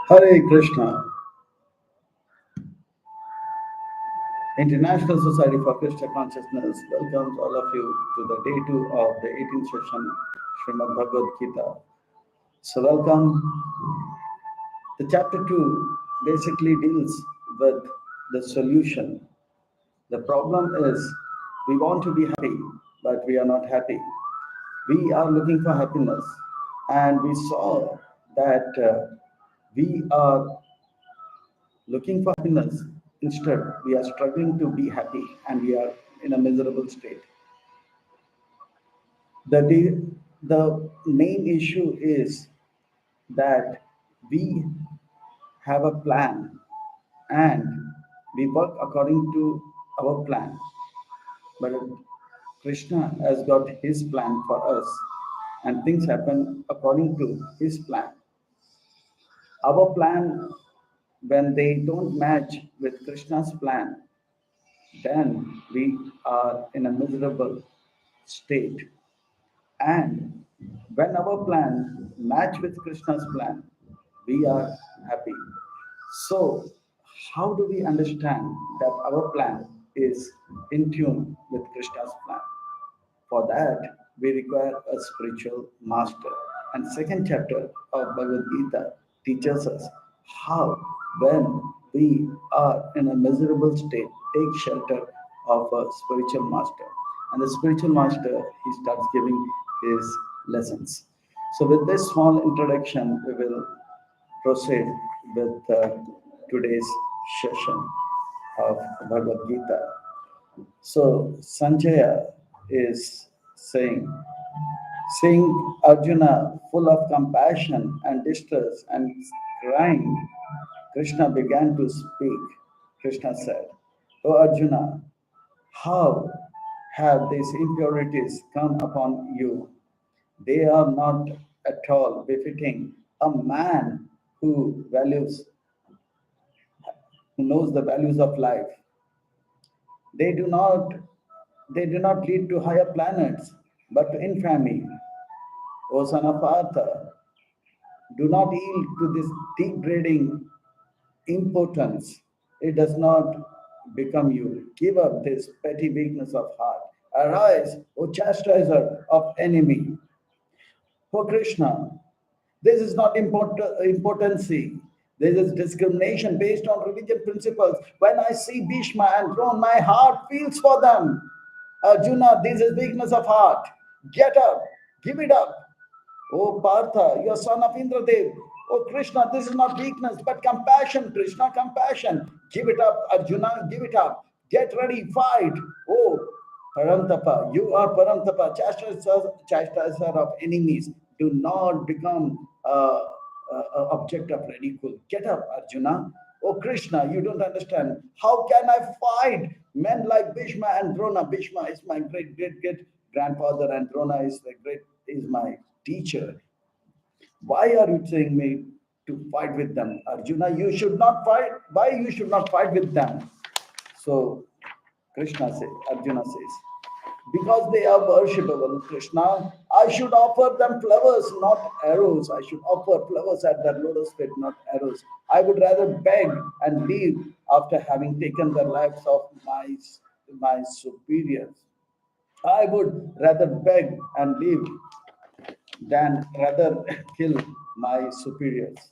Hare Krishna. International Society for Krishna Consciousness welcomes all of you to the day 2 of the 18th session, Srimad Bhagavad Gita. So, welcome. The chapter 2 basically deals with the solution. The problem is we want to be happy, but we are not happy. We are looking for happiness, and we saw that we are looking for happiness. Instead, we are struggling to be happy and we are in a miserable state. The main issue is that we have a plan and we work according to our plan. But Krishna has got his plan for us and things happen according to his plan. Our plan, when they don't match with Krishna's plan, then we are in a miserable state. And when our plan match with Krishna's plan, we are happy. So, how do we understand that our plan is in tune with Krishna's plan? For that, we require a spiritual master. And second chapter of Bhagavad Gita teaches us how, when we are in a miserable state, take shelter of a spiritual master. And the spiritual master, he starts giving his lessons. So, with this small introduction, we will proceed with today's session of Bhagavad Gita. So Sanjaya is seeing Arjuna full of compassion and distress and crying, Krishna began to speak. Krishna said, "O Arjuna, how have these impurities come upon you? They are not at all befitting a man who knows the values of life. They do not they do not lead to higher planets, but to infamy. O son of Artha, do not yield to this degrading impotence. It does not become you. Give up this petty weakness of heart. Arise, O chastiser of enemy. O Krishna, this is not impotency. This is discrimination based on religious principles. When I see Bhishma and Drona, my heart feels for them. Arjuna, this is weakness of heart. Get up, give it up. O Partha, you are son of Indradev. O Krishna, this is not weakness, but compassion. Krishna, compassion. Give it up, Arjuna, give it up. Get ready, fight. Oh, Parantapa, you are Parantapa, chastiser of enemies. Do not become object of ridicule. Get up, Arjuna. Oh Krishna, you don't understand. How can I fight men like Bhishma and Drona? Bhishma is my great grandfather, and Drona is my teacher. Why are you saying me to fight with them? Arjuna, you should not fight. Why you should not fight with them? So Arjuna says, because they are worshipable, Krishna, I should offer them flowers, not arrows. I should offer flowers at their lotus feet, not arrows. I would rather beg and leave after having taken the lives of my superiors. I would rather beg and leave than rather kill my superiors.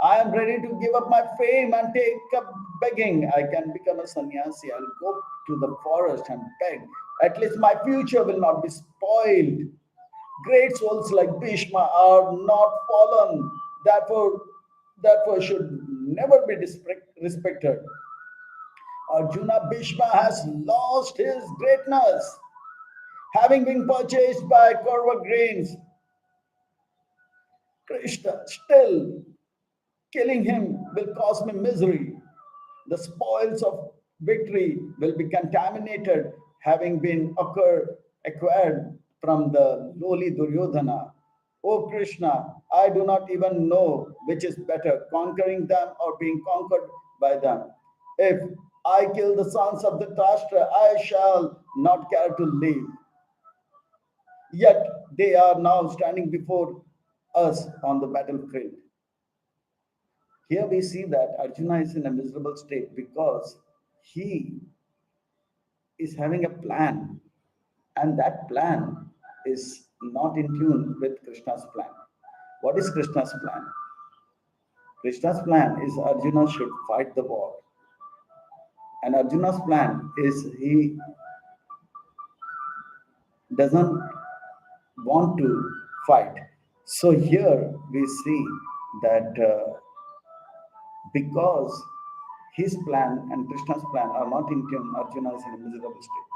I am ready to give up my fame and take up begging. I can become a sannyasi. I'll go to the forest and beg. At least my future will not be spoiled. Great souls like Bhishma are not fallen. Therefore should never be respected. Arjuna, Bhishma has lost his greatness, having been purchased by Kaurava grains. Krishna, still killing him will cause me misery. The spoils of victory will be contaminated, having been acquired from the lowly Duryodhana. O Krishna, I do not even know which is better, conquering them or being conquered by them. If I kill the sons of the Dhritarashtra, I shall not care to live. Yet they are now standing before us on the battlefield. Here we see that Arjuna is in a miserable state because he is having a plan, and that plan is not in tune with Krishna's plan. What is Krishna's plan? Krishna's plan is Arjuna should fight the war. And Arjuna's plan is he doesn't want to fight. So here we see that because his plan and Krishna's plan are not in tune, Arjuna is in a miserable state.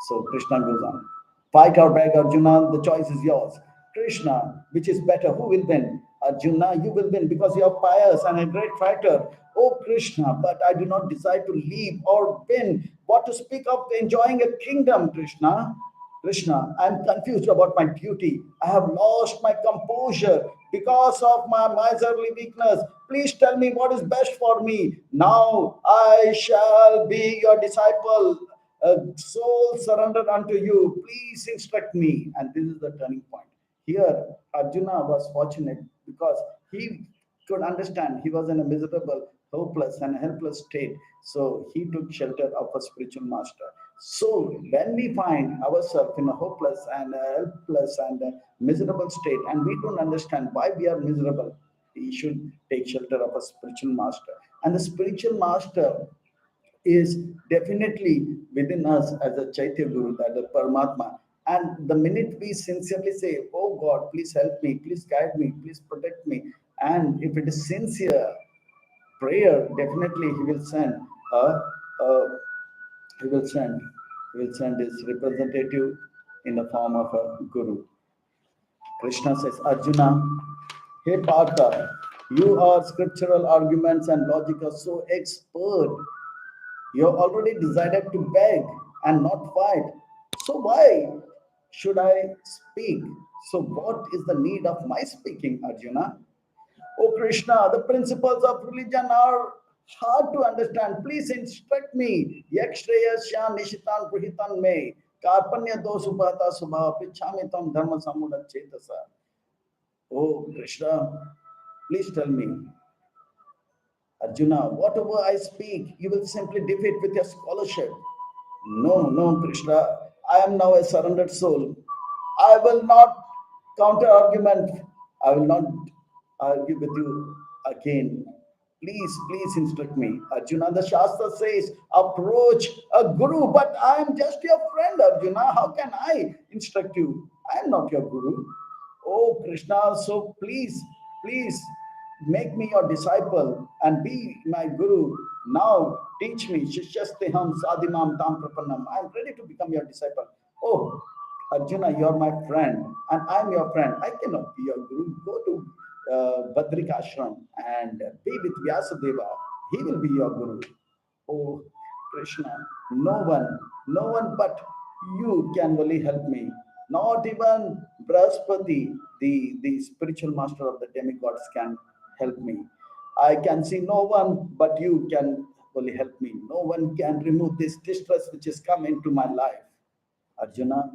So Krishna goes on. Fight or beg, Arjuna, the choice is yours. Krishna, which is better? Who will win? Arjuna, you will win because you are pious and a great fighter. Oh Krishna, but I do not desire to leave or win. What to speak of enjoying a kingdom, Krishna? Krishna, I am confused about my duty. I have lost my composure because of my miserly weakness. Please tell me what is best for me. Now I shall be your disciple, a soul surrendered unto you. Please instruct me. And this is the turning point. Here, Arjuna was fortunate because he could understand he was in a miserable, hopeless, and helpless state. So he took shelter of a spiritual master. So when we find ourselves in a hopeless and a helpless and a miserable state, and we don't understand why we are miserable, we should take shelter of a spiritual master. And the spiritual master is definitely within us as a Chaitya Guru, that the Paramatma. And the minute we sincerely say, "Oh God, please help me, please guide me, please protect me," and if it is sincere prayer, definitely He will send a he will send he will send his representative in the form of a guru. Krishna says, Arjuna, hey Partha, you are scriptural arguments and logic are so expert. You have already decided to beg and not fight. So why should I speak? So what is the need of my speaking, Arjuna? Oh Krishna, the principles of religion are hard to understand. Please instruct me. Yakshreya nishitan prahitan me. Karpanya dosupata subha pichamitam dharma samuda chetasa. Oh Krishna, please tell me. Arjuna, whatever I speak, you will simply defeat with your scholarship. No, no, Krishna, I am now a surrendered soul. I will not counter argument. I will not argue with you again. Please instruct me. Arjuna, the Shastra says, approach a guru, but I am just your friend, Arjuna. How can I instruct you? I am not your guru. Oh, Krishna, so please make me your disciple and be my guru. Now teach me. Shishyasteham sadimam tam prapannam. I am ready to become your disciple. Oh, Arjuna, you are my friend and I am your friend. I cannot be your guru. Go to Badrika Ashram and be with Vyasadeva. He will be your guru. Oh, Krishna, no one but you can really help me. Not even Brahaspati, the spiritual master of the demigods, can help me. I can see no one but you can really help me. No one can remove this distress which has come into my life. Arjuna,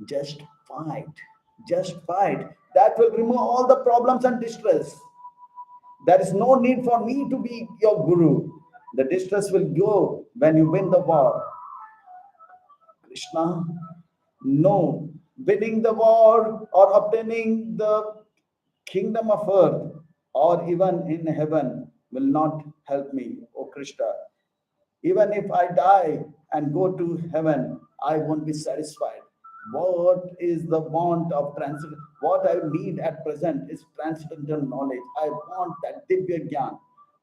just fight. Just fight. That will remove all the problems and distress. There is no need for me to be your guru. The distress will go when you win the war. Krishna, no. Winning the war or obtaining the kingdom of earth or even in heaven will not help me, O Krishna. Even if I die and go to heaven, I won't be satisfied. What is the want of transcendental? What I need at present is transcendental knowledge. I want that Divya Gyan.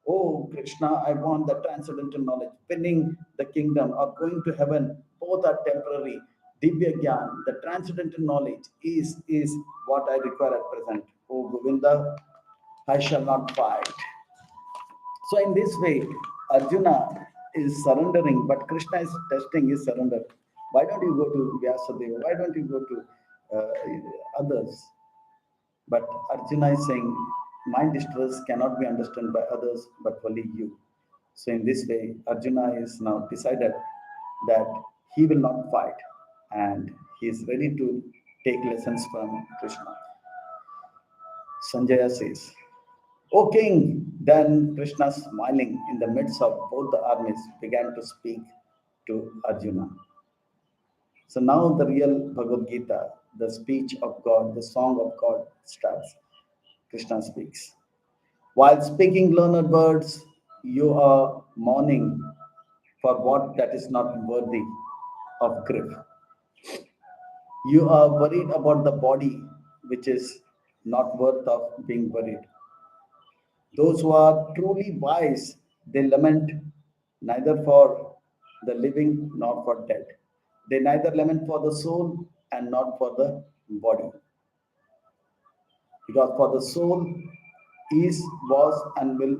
Oh Krishna, I want the transcendental knowledge. Winning the kingdom or going to heaven, both are temporary. Divya Gyan, the transcendental knowledge is what I require at present. Oh Govinda, I shall not fight. So in this way, Arjuna is surrendering, but Krishna is testing his surrender. Why don't you go to Vyasadeva? Why don't you go to others? But Arjuna is saying, my distress cannot be understood by others, but only you. So in this way, Arjuna is now decided that he will not fight, and he is ready to take lessons from Krishna. Sanjaya says, O king, Then Krishna, smiling in the midst of both the armies, began to speak to Arjuna. So now the real Bhagavad Gita, the speech of God, the song of God starts. Krishna speaks. While speaking learned words, you are mourning for what that is not worthy of grief. You are worried about the body, which is not worth of being worried. Those who are truly wise, they lament neither for the living nor for dead. They neither lament for the soul and not for the body. Because for the soul is, was, and will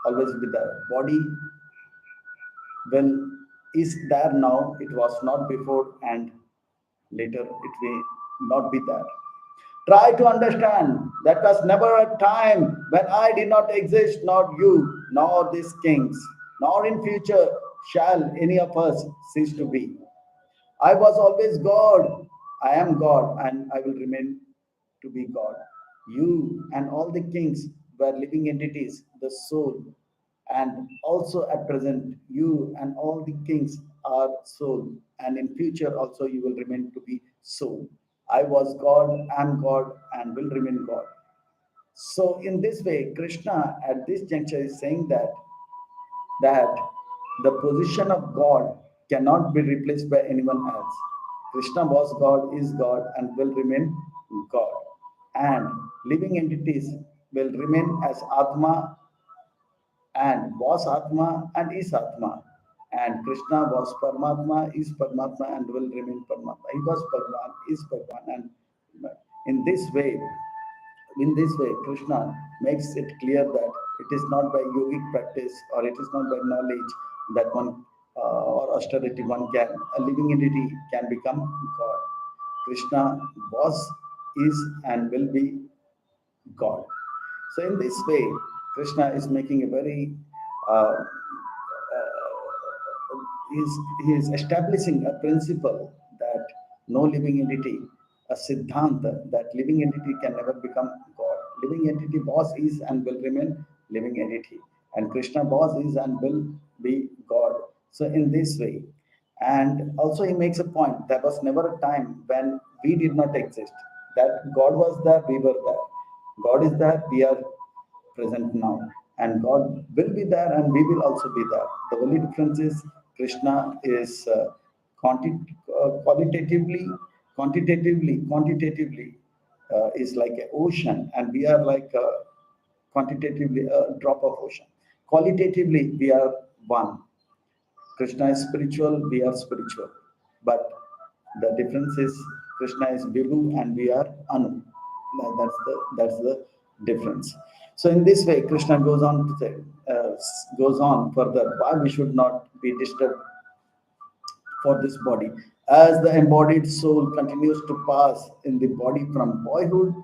always be there. Body will is there now, it was not before, and later it will not be there. Try to understand that was never a time when I did not exist, nor you, nor these kings, nor in future shall any of us cease to be. I was always God. I am God, and I will remain to be God. You and all the kings were living entities, the soul, and also at present, you and all the kings are soul, and in future also you will remain to be soul. I was God, am God, and will remain God. So in this way, Krishna at this juncture is saying that the position of God cannot be replaced by anyone else. Krishna was God, is God, and will remain God. And living entities will remain as Atma, and was Atma and is Atma. And Krishna was Paramatma, is Paramatma, and will remain Paramatma. He was Bhagwan, is Bhagwan. And in this way, Krishna makes it clear that it is not by yogic practice or it is not by knowledge that one or austerity one can, a living entity can become God. Krishna was, is, and will be God. So in this way, Krishna is making a very he is establishing a principle that no living entity, a siddhanta, that living entity can never become God. Living entity was, is, and will remain living entity. And Krishna was, is, and will be God. So in this way, and also he makes a point, there was never a time when we did not exist. That God was there, we were there. God is there, we are present now, and God will be there and we will also be there. The only difference is Krishna is qualitatively, quantitatively is like an ocean, and we are like quantitatively a drop of ocean. Qualitatively, we are one. Krishna is spiritual, we are spiritual. But the difference is Krishna is Vibhu and we are Anu. That's the difference. So in this way, Krishna goes on to say, goes on further why we should not be disturbed for this body. As the embodied soul continues to pass in the body from boyhood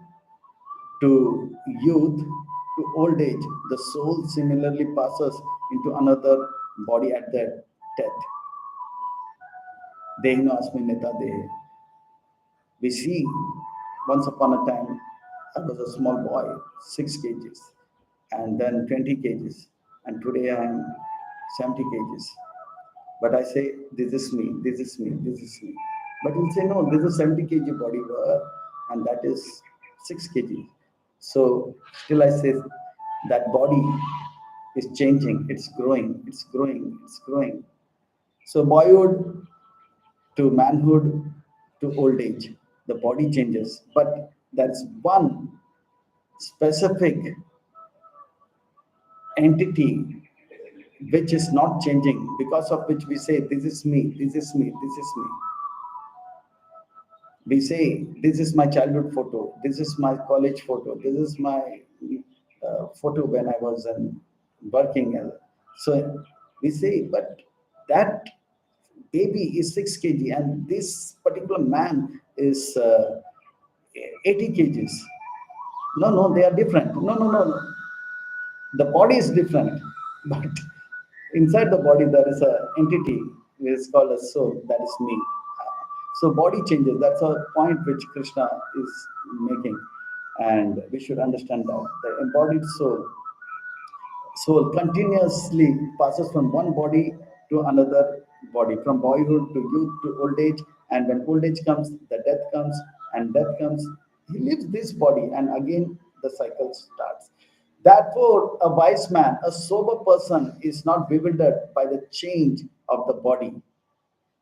to youth to old age, the soul similarly passes into another body at their death. Dehino asmineta dehe. We see once upon a time I was a small boy, 6 kgs, and then 20 kgs, and today I am 70 kgs. But I say, this is me, this is me, this is me. But you'll say, no, this is 70 kg body weight, and that is 6 kg. So still I say that body is changing, it's growing, it's growing, it's growing. So boyhood to manhood to old age, the body changes. But that's one specific entity which is not changing, because of which we say, this is me, this is me, this is me. We say, this is my childhood photo, this is my college photo, this is my photo when I was working. So we say, but that baby is 6 kg and this particular man is 80 kgs. No, they are different. No. The body is different, but inside the body there is a entity which is called a soul, that is me. So body changes. That's a point which Krishna is making, and we should understand that the embodied soul soul continuously passes from one body to another body, from boyhood to youth to old age. And when old age comes, the death comes, and death comes, he leaves this body, and again the cycle starts. Therefore, a wise man, a sober person, is not bewildered by the change of the body.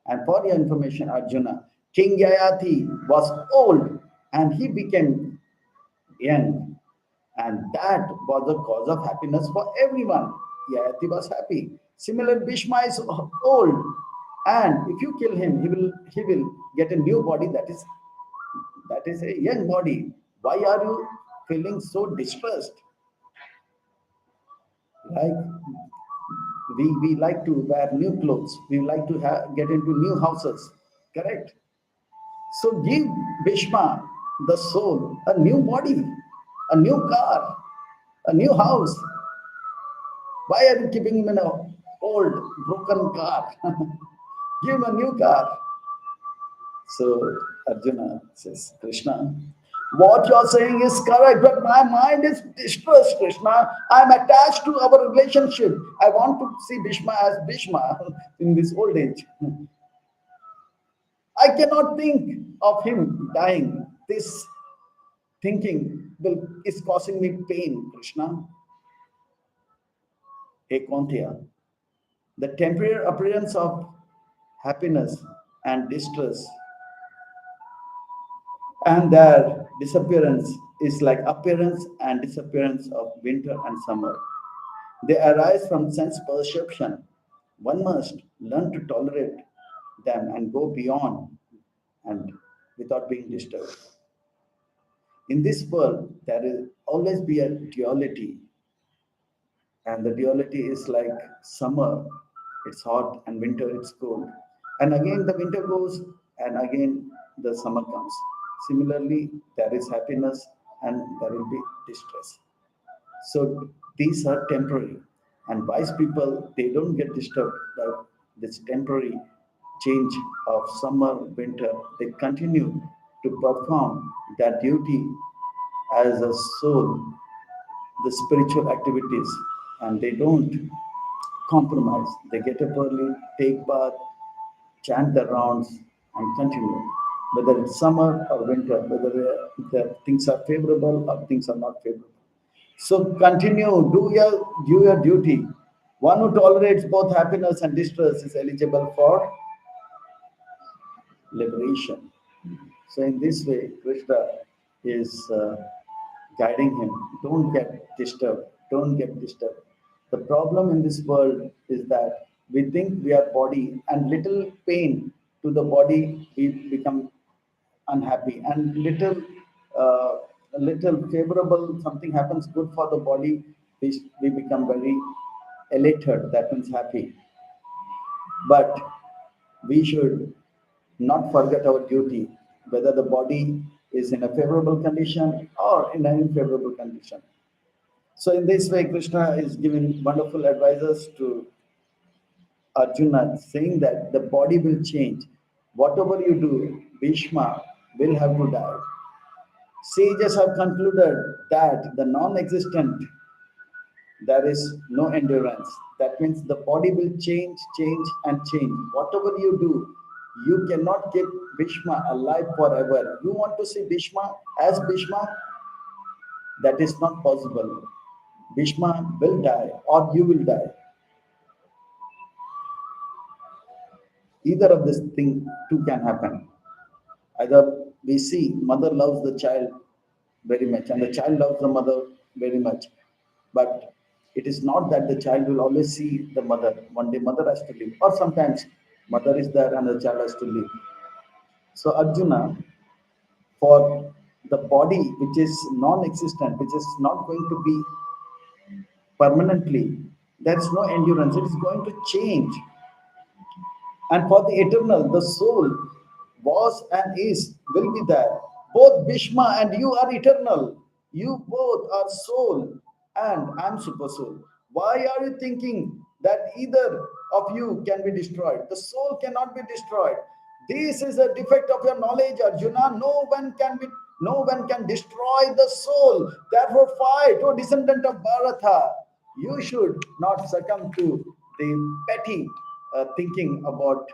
And for your information, Arjuna, King Yayati was old and he became young. And that was the cause of happiness for everyone. Yayati was happy. Similar, Bhishma is old. And if you kill him, he will get a new body that is a young body. Why are you feeling so distressed? Like we like to wear new clothes. We like to get into new houses. Correct? So give Bhishma, the soul, a new body, a new car, a new house. Why are you keeping him in a old, broken car? Give him a new car. So Arjuna says, Krishna, what you're saying is correct, but my mind is distressed, Krishna. I'm attached to our relationship. I want to see Bhishma as Bhishma in this old age. I cannot think of him dying. This is causing me pain, Krishna. Hey Kontia, the temporary appearance of happiness and distress and their disappearance is like appearance and disappearance of winter and summer. They arise from sense perception. One must learn to tolerate them and go beyond and without being disturbed. In this world, there will always be a duality, and the duality is like summer, it's hot, and winter, it's cold. And again, the winter goes, and again, the summer comes. Similarly, there is happiness and there will be distress. So these are temporary, and wise people, they don't get disturbed by this temporary change of summer, winter. They continue to perform their duty as a soul, the spiritual activities, and they don't compromise. They get up early, take bath, chant the rounds, and continue. Whether it's summer or winter, whether the things are favorable or things are not favorable. So continue, do your duty. One who tolerates both happiness and distress is eligible for liberation. So in this way, Krishna is guiding him. Don't get disturbed. Don't get disturbed. The problem in this world is that we think we are body, and little pain to the body, we become unhappy, and uh, little favorable something happens good for the body, we become very elated. That means happy. But we should not forget our duty, whether the body is in a favorable condition or in an unfavorable condition. So, in this way, Krishna is giving wonderful advices to Arjuna, saying that the body will change. Whatever you do, Bhishma will have to die. Sages have concluded that the non existent, there is no endurance. That means the body will change, change, and change. Whatever you do, you cannot keep Bhishma alive forever. You want to see Bhishma as Bhishma? That is not possible. Bhishma will die or you will die. Either of this thing two can happen. Either we see mother loves the child very much and the child loves the mother very much. But it is not that the child will always see the mother. One day mother has to leave. Or sometimes mother is there and the child has to leave. So Arjuna, for the body which is non-existent, which is not going to be permanently, there's no endurance. It is going to change. And for the eternal, the soul was and is, will be there. Both Bhishma and you are eternal. You both are soul and I'm super soul. Why are you thinking that either of you can be destroyed? The soul cannot be destroyed. This is a defect of your knowledge, Arjuna. No one can destroy the soul. Therefore, fight, O descendant of Bharata. You should not succumb to the petty thinking about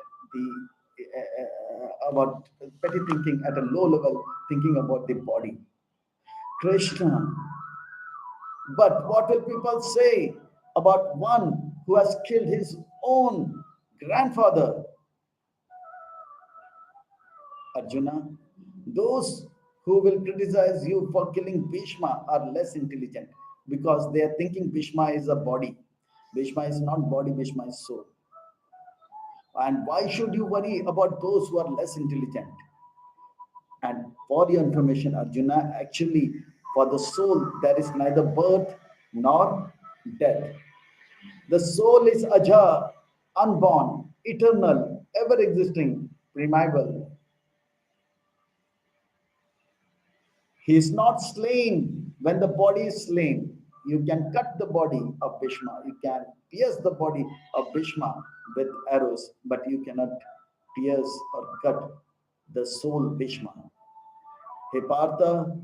petty thinking at a low level, thinking about the body. Krishna. But what will people say about one who has killed his own grandfather, Arjuna? Those who will criticize you for killing Bhishma are less intelligent because they are thinking Bhishma is a body. Bhishma is not body, Bhishma is soul. And why should you worry about those who are less intelligent? And for your information, Arjuna, actually, for the soul, there is neither birth nor death. The soul is aja, unborn, eternal, ever existing, primeval. He is not slain when the body is slain. You can cut the body of Bhishma, you can pierce the body of Bhishma with arrows, but you cannot pierce or cut the soul Bhishma. Hey Partha,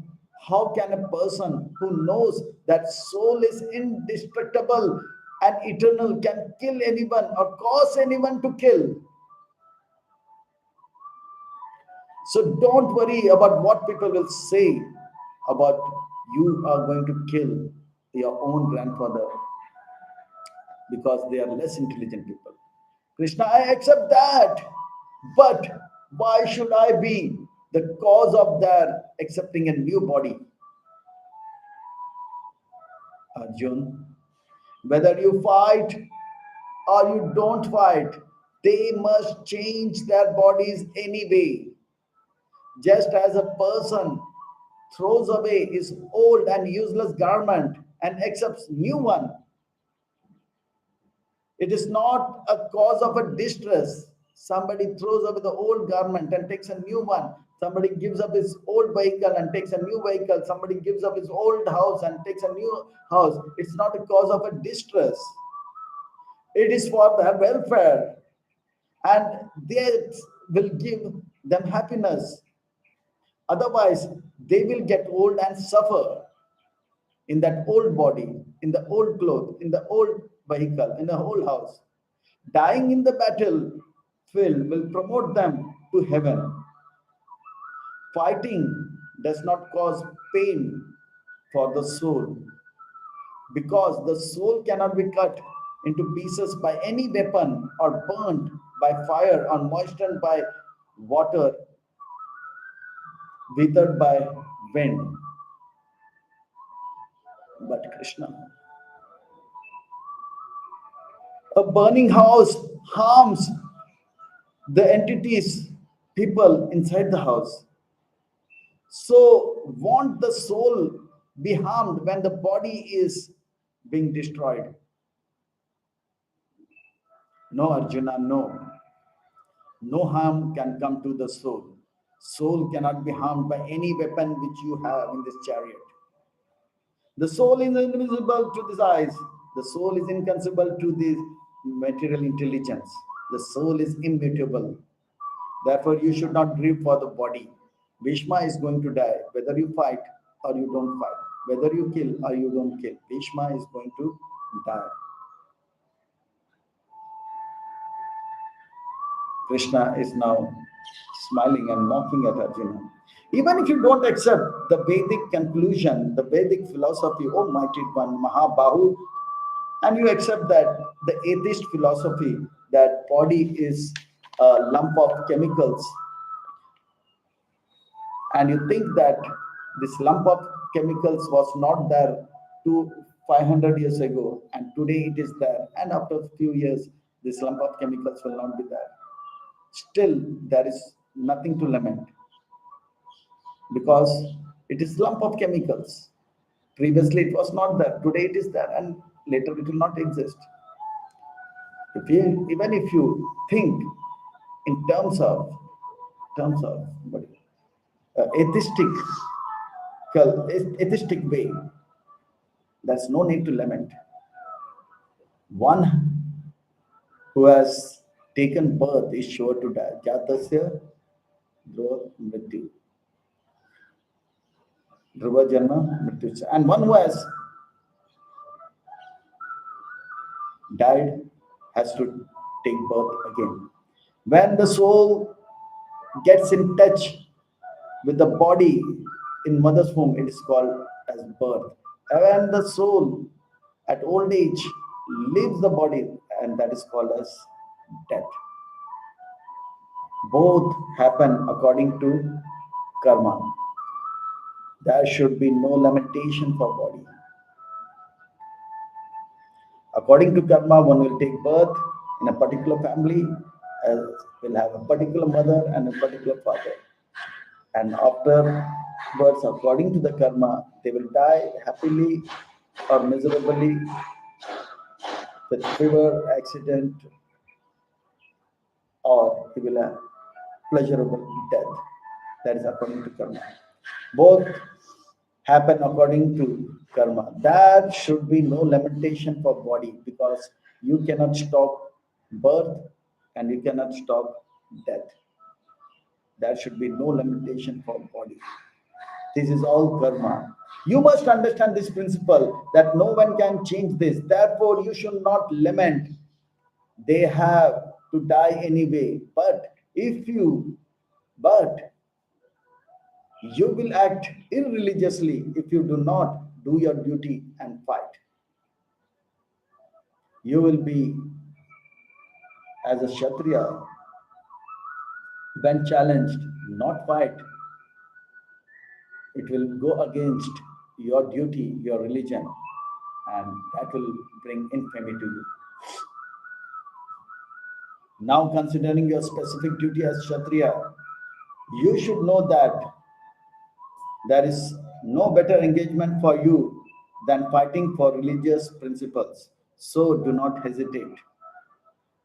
how can a person who knows that soul is indestructible and eternal can kill anyone or cause anyone to kill? So don't worry about what people will say about you are going to kill your own grandfather because they are less intelligent people. Krishna, I accept that. But why should I be the cause of their accepting a new body? Arjun, whether you fight or you don't fight, they must change their bodies anyway. Just as a person throws away his old and useless garment and accepts new one, it is not a cause of a distress. Somebody throws away the old garment and takes a new one. Somebody gives up his old vehicle and takes a new vehicle. Somebody gives up his old house and takes a new house. It's not a cause of a distress. It is for their welfare, and that will give them happiness. Otherwise, they will get old and suffer in that old body, in the old clothes, in the old vehicle, in the old house. Dying in the battlefield will promote them to heaven. Fighting does not cause pain for the soul because the soul cannot be cut into pieces by any weapon or burnt by fire or moistened by water, withered by wind. But Krishna, a burning house harms the entities, people inside the house. So, won't the soul be harmed when the body is being destroyed? No, Arjuna, no. No harm can come to the soul. Soul cannot be harmed by any weapon which you have in this chariot. The soul is invisible to these eyes. The soul is inconceivable to the material intelligence. The soul is immutable. Therefore, you should not grieve for the body. Bhishma is going to die, whether you fight or you don't fight, whether you kill or you don't kill. Bhishma is going to die. Krishna is now smiling and mocking at Arjuna. Even if you don't accept the Vedic conclusion, the Vedic philosophy, oh mighty one, Mahabahu, and you accept that the atheist philosophy that body is a lump of chemicals, and you think that this lump of chemicals was not there 500 years ago, and today it is there, and after a few years, this lump of chemicals will not be there. Still, there is nothing to lament because it is lump of chemicals. Previously, it was not there. Today, it is there, and later it will not exist. Even if you think in terms of atheistic atheistic way, there's no need to lament. One who has taken birth is sure to die. Jatasya dhruva mrityu. Dhruva janma mrityu. And one who has died, has to take birth again. When the soul gets in touch with the body in mother's womb, it is called as birth. And when the soul at old age leaves the body, and that is called as death. Both happen according to karma. There should be no lamentation for body. According to karma, one will take birth in a particular family, as will have a particular mother and a particular father. And afterwards, according to the karma, they will die happily or miserably with fever, accident, or he will have pleasurable death. That is according to karma. Both happen according to karma. There should be no lamentation for body, because you cannot stop birth and you cannot stop death. There should be no lamentation for body. This is all karma. You must understand this principle that no one can change this. Therefore, you should not lament. They have to die anyway. But you will act irreligiously if you do not do your duty and fight. You will be, as a Kshatriya, when challenged, not fight. It will go against your duty, your religion, and that will bring infamy to you. Now, considering your specific duty as Kshatriya, you should know that there is no better engagement for you than fighting for religious principles. So do not hesitate.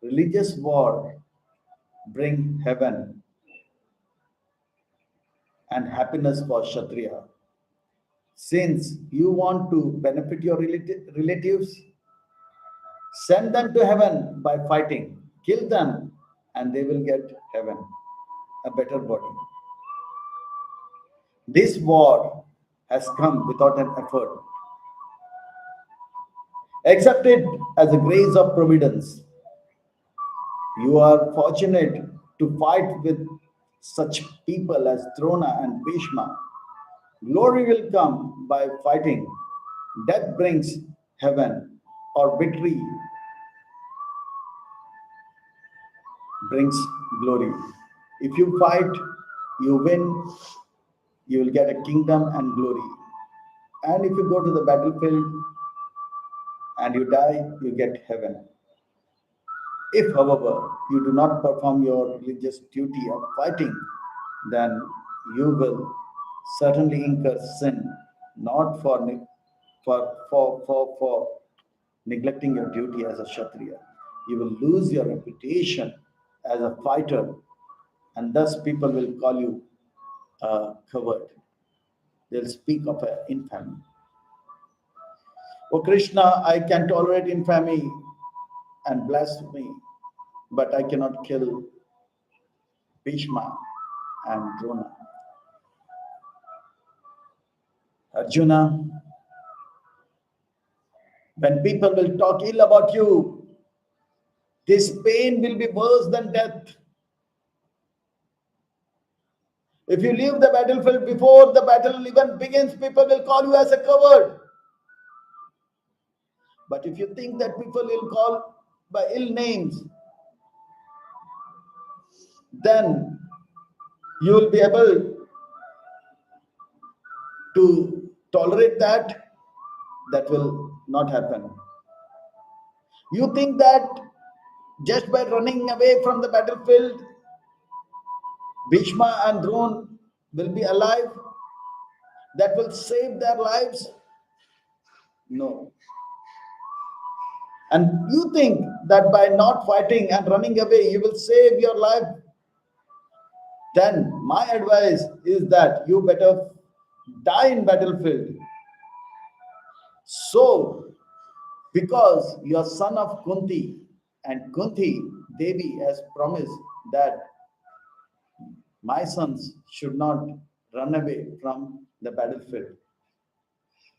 Religious war bring heaven and happiness for Kshatriya. Since you want to benefit your relatives, send them to heaven by fighting. Kill them and they will get heaven, a better body. This war has come without an effort. Accept it as a grace of providence. You are fortunate to fight with such people as Drona and Bhishma. Glory will come by fighting. Death brings heaven, or victory brings glory. If you fight, you win, you will get a kingdom and glory. And if you go to the battlefield and you die, you get heaven. If, however, you do not perform your religious duty of fighting, then you will certainly incur sin, not for neglecting your duty as a Kshatriya. You will lose your reputation as a fighter, and thus people will call you a coward. They'll speak of an infamy. Oh Krishna, I can tolerate infamy and blasphemy, but I cannot kill Bhishma and Drona. Arjuna, when people will talk ill about you, this pain will be worse than death. If you leave the battlefield before the battle even begins, people will call you as a coward. But if you think that people will call by ill names, then you will be able to tolerate that. That will not happen. You think that just by running away from the battlefield, Bhishma and Drona will be alive? That will save their lives? No. And you think that by not fighting and running away, you will save your life? Then my advice is that you better die in battlefield. So, because you are son of Kunti, and Kunti Devi has promised that my sons should not run away from the battlefield.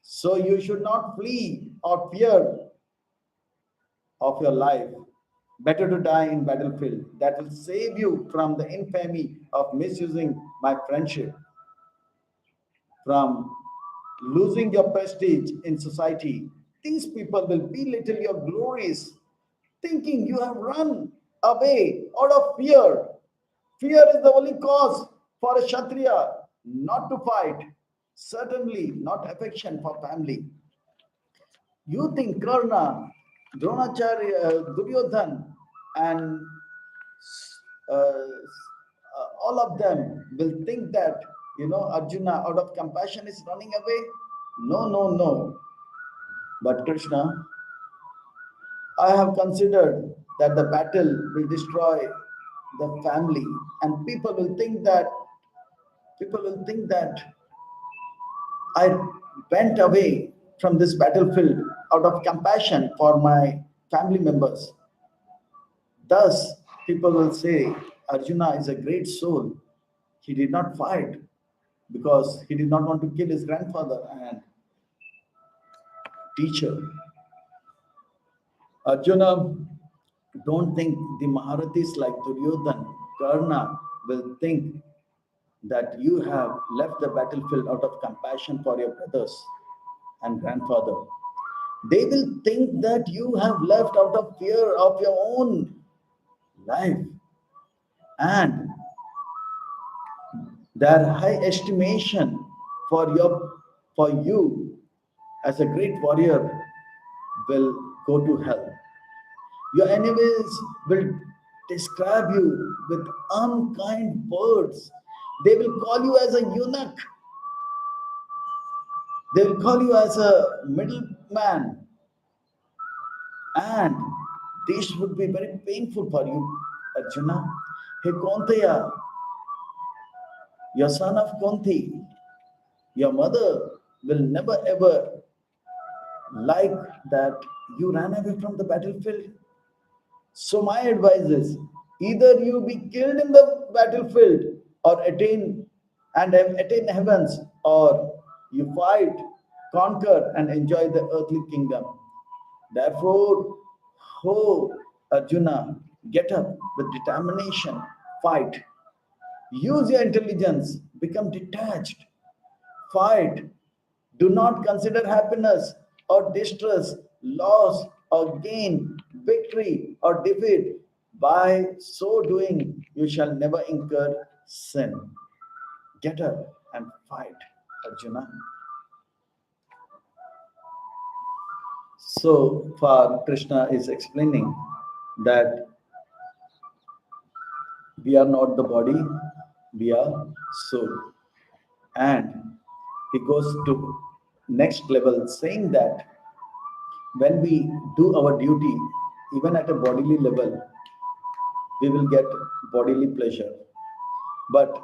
So you should not flee or fear of your life, better to die in battlefield. That will save you from the infamy of misusing my friendship, from losing your prestige in society. These people will belittle your glories, thinking you have run away out of fear. Fear is the only cause for a Kshatriya not to fight. Certainly not affection for family. You think Karna, Dronacharya, Duryodhan, and all of them will think that, Arjuna out of compassion is running away? No, no, no. But Krishna, I have considered that the battle will destroy the family, and people will think that I went away from this battlefield out of compassion for my family members. Thus, people will say Arjuna is a great soul. He did not fight because he did not want to kill his grandfather and teacher. Arjuna, don't think the Maharathis like Duryodhan, Karna will think that you have left the battlefield out of compassion for your brothers and grandfather. They will think that you have left out of fear of your own life, and their high estimation for you as a great warrior will go to hell. Your enemies will describe you with unkind words. They will call you as a eunuch. They will call you as a middleman. And this would be very painful for you, Arjuna. Hey Kontaya, your son of Kunti, your mother will never ever like that you ran away from the battlefield. So my advice is either you be killed in the battlefield or attain heavens, or you fight, conquer, and enjoy the earthly kingdom. Therefore, ho Arjuna, get up with determination, fight. Use your intelligence, become detached, fight. Do not consider happiness or distress, loss or gain, victory or defeat. By so doing, you shall never incur sin. Get up and fight, Arjuna. So far, Krishna is explaining that we are not the body, we are soul. And he goes to next level saying that when we do our duty, even at a bodily level, we will get bodily pleasure. But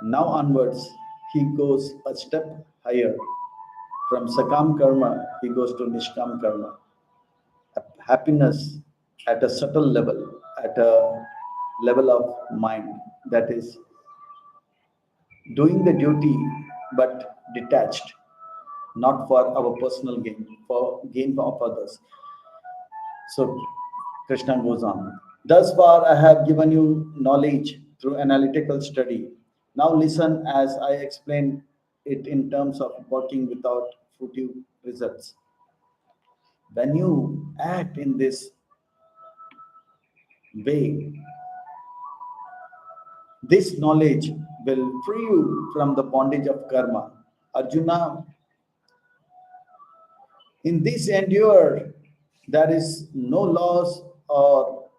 now onwards, he goes a step higher. From Sakam Karma, he goes to Nishkam Karma. Happiness at a subtle level, at a level of mind, that is doing the duty but detached, not for our personal gain, for gain of others. So Krishna goes on. Thus far, I have given you knowledge through analytical study. Now listen as I explain it in terms of working without fruitive results. When you act in this way, this knowledge will free you from the bondage of karma. Arjuna, in this endure, there is no loss or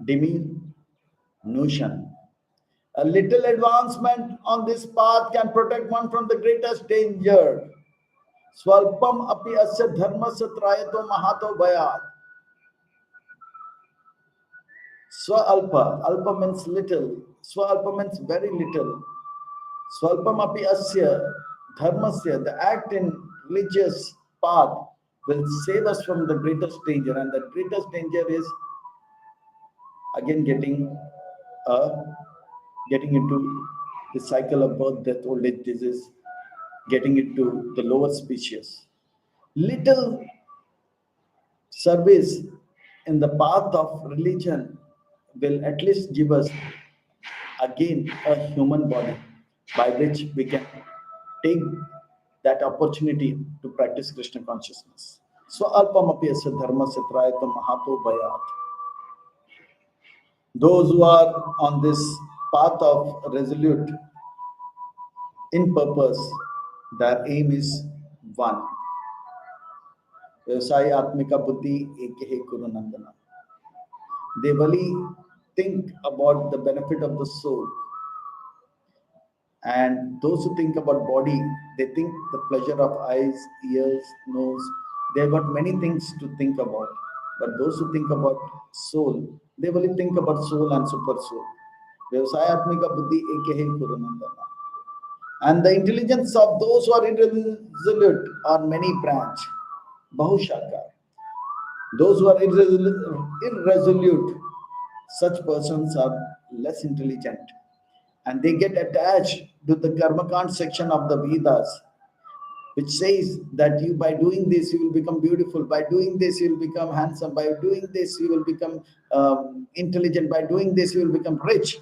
diminution. A little advancement on this path can protect one from the greatest danger. Swalpam api asya dharmasya trayato mahato bhayat. Swalpa, alpa means little. Swalpa means very little. Swalpam api asya dharmasya, the act in religious path will save us from the greatest danger, and the greatest danger is again getting into the cycle of birth, death, old age, disease, getting into the lower species. Little Service in the path of religion will at least give us again a human body by which we can take that opportunity to practice Krishna consciousness. So alpamapi asya dharmasya trayata mahato bhayat. Those who are on this path of resolute in purpose, their aim is one. व्यवसाय आत्मिका बुद्धि एक हे कुरु नंदना. They really think about the benefit of the soul. And those who think about body, they think the pleasure of eyes, ears, nose. They've got many things to think about. But those who think about soul, they really think about soul and super soul. Vyavasayatmika buddhi ekehe kurunandana. And the intelligence of those who are irresolute are many branch. Bahushaka. Those who are irresolute, such persons are less intelligent. And they get attached to the Karmakant section of the Vedas, which says that you, by doing this, you will become beautiful. By doing this, you will become handsome. By doing this, you will become intelligent. By doing this, you will become rich.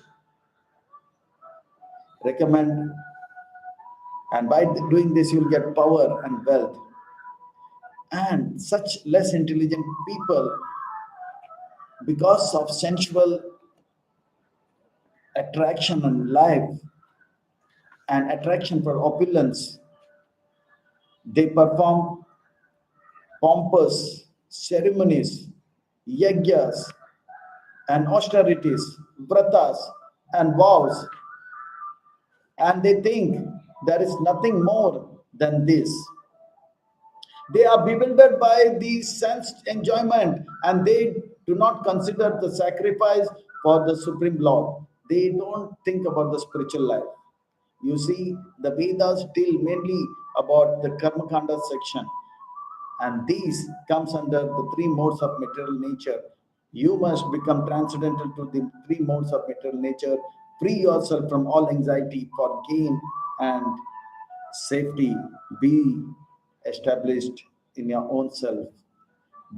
Recommend. And by doing this, you will get power and wealth. And such less intelligent people, because of sensual attraction in life and attraction for opulence, they perform pompous ceremonies, yagyas, and austerities, vratas, and vows, and they think there is nothing more than this. They are bewildered by the sensed enjoyment, and they do not consider the sacrifice for the Supreme Lord. They don't think about the spiritual life. You see, the Vedas deal mainly about the Karma Kanda section, and these comes under the three modes of material nature. You must become transcendental to the three modes of material nature. Free yourself from all anxiety for gain and safety. Be established in your own self.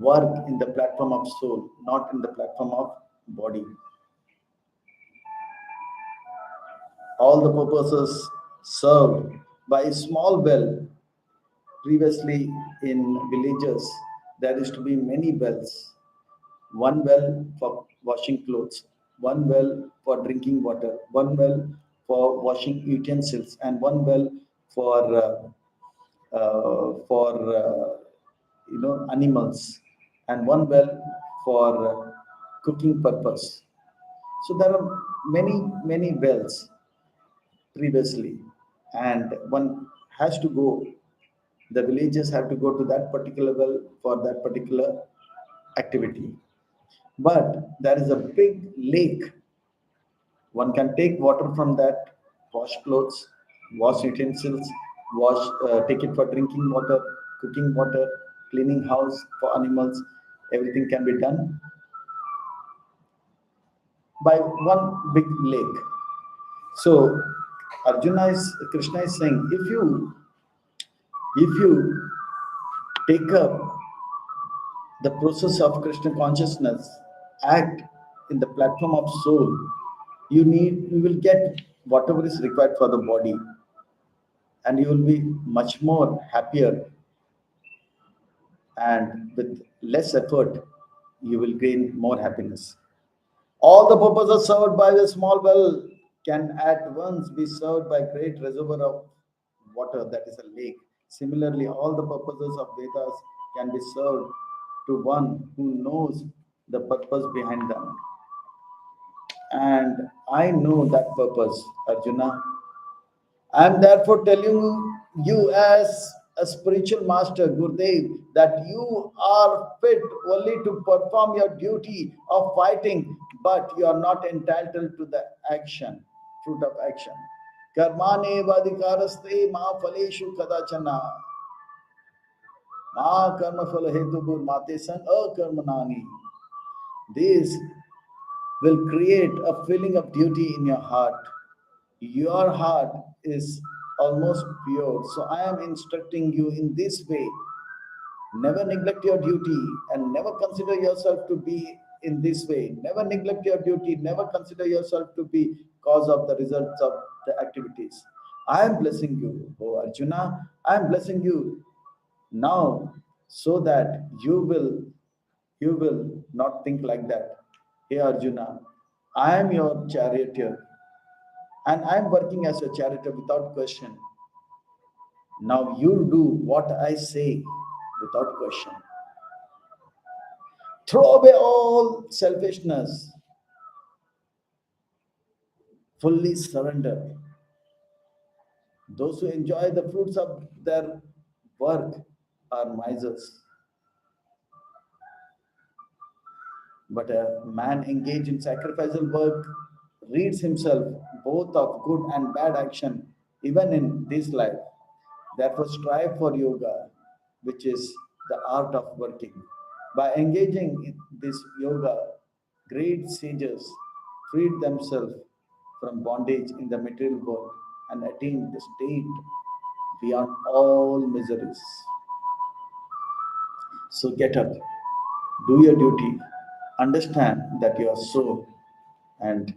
Work in the platform of soul, not in the platform of body. All the purposes served by a small bell. Previously, in villages, there used to be many wells. One well for washing clothes, one well for drinking water, one well for washing utensils, and one well for animals, and one well for cooking purpose. So there are many wells previously, and one has to go. The villagers have to go to that particular well for that particular activity. But there is a big lake. One can take water from that, wash clothes, wash utensils, take it for drinking water, cooking water, cleaning house for animals. Everything can be done by one big lake. So Krishna is saying, if you take up the process of Krishna consciousness, act in the platform of soul, you will get whatever is required for the body, and you will be much more happier, and with less effort you will gain more happiness. All the purposes served by the small well can at once be served by great reservoir of water, that is a lake. Similarly, all the purposes of Vedas can be served to one who knows the purpose behind them. And I know that purpose, Arjuna. I am therefore telling you as a spiritual master, Gurudev, that you are fit only to perform your duty of fighting, but you are not entitled to the action, fruit of action. Karmane vadikaraste ma phaleshu kadachana. Ma karma phala hetu mate san akarmanani. This will create a feeling of duty in your heart. Your heart is almost pure. So I am instructing you in this way. Never neglect your duty and never consider yourself to be in this way. Never neglect your duty. Never consider yourself to be cause of the results of the activities. I am blessing you, O Arjuna. I am blessing you now so that you will not think like that. Hey Arjuna, I am your charioteer and I am working as a charioteer without question. Now you do what I say without question. Throw away all selfishness, fully surrender. Those who enjoy the fruits of their work are misers. But a man engaged in sacrificial work reads himself both of good and bad action, even in this life. Therefore, strive for yoga, which is the art of working. By engaging in this yoga, great sages freed themselves from bondage in the material world and attained the state beyond all miseries. So get up, do your duty, understand that you are soul, and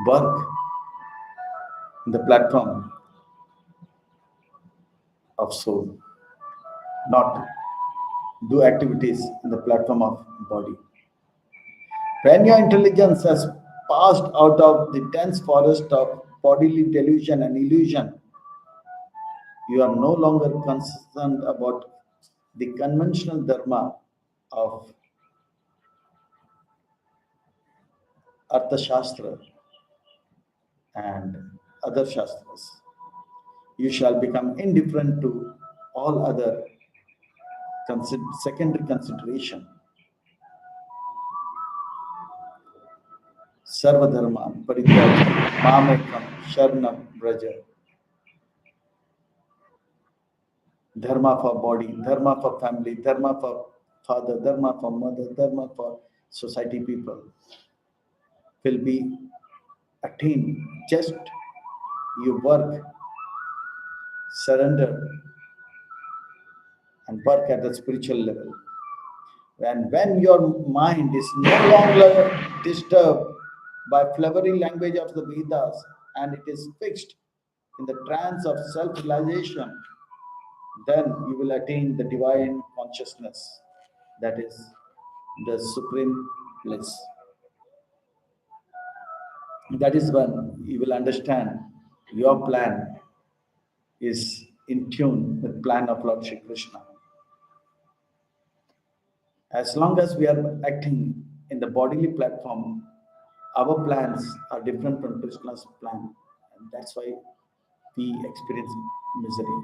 work in the platform of soul, not do activities in the platform of body. When your intelligence has passed out of the dense forest of bodily delusion and illusion, you are no longer concerned about the conventional dharma of Arthashastra and other shastras. You shall become indifferent to all other secondary consideration. Sarvadharman Parityaja Mamekam Sharanam Braja. Dharma for body, dharma for family, dharma for father, dharma for mother, dharma for society people will be attained. Just you work, surrender, and work at the spiritual level. And when your mind is no longer disturbed by flowery language of the Vedas and it is fixed in the trance of self-realization, then you will attain the divine consciousness, that is the supreme bliss. That is when you will understand your plan is in tune with plan of Lord Shri Krishna. As long as we are acting in the bodily platform, our plans are different from Krishna's plan, and that's why we experience misery.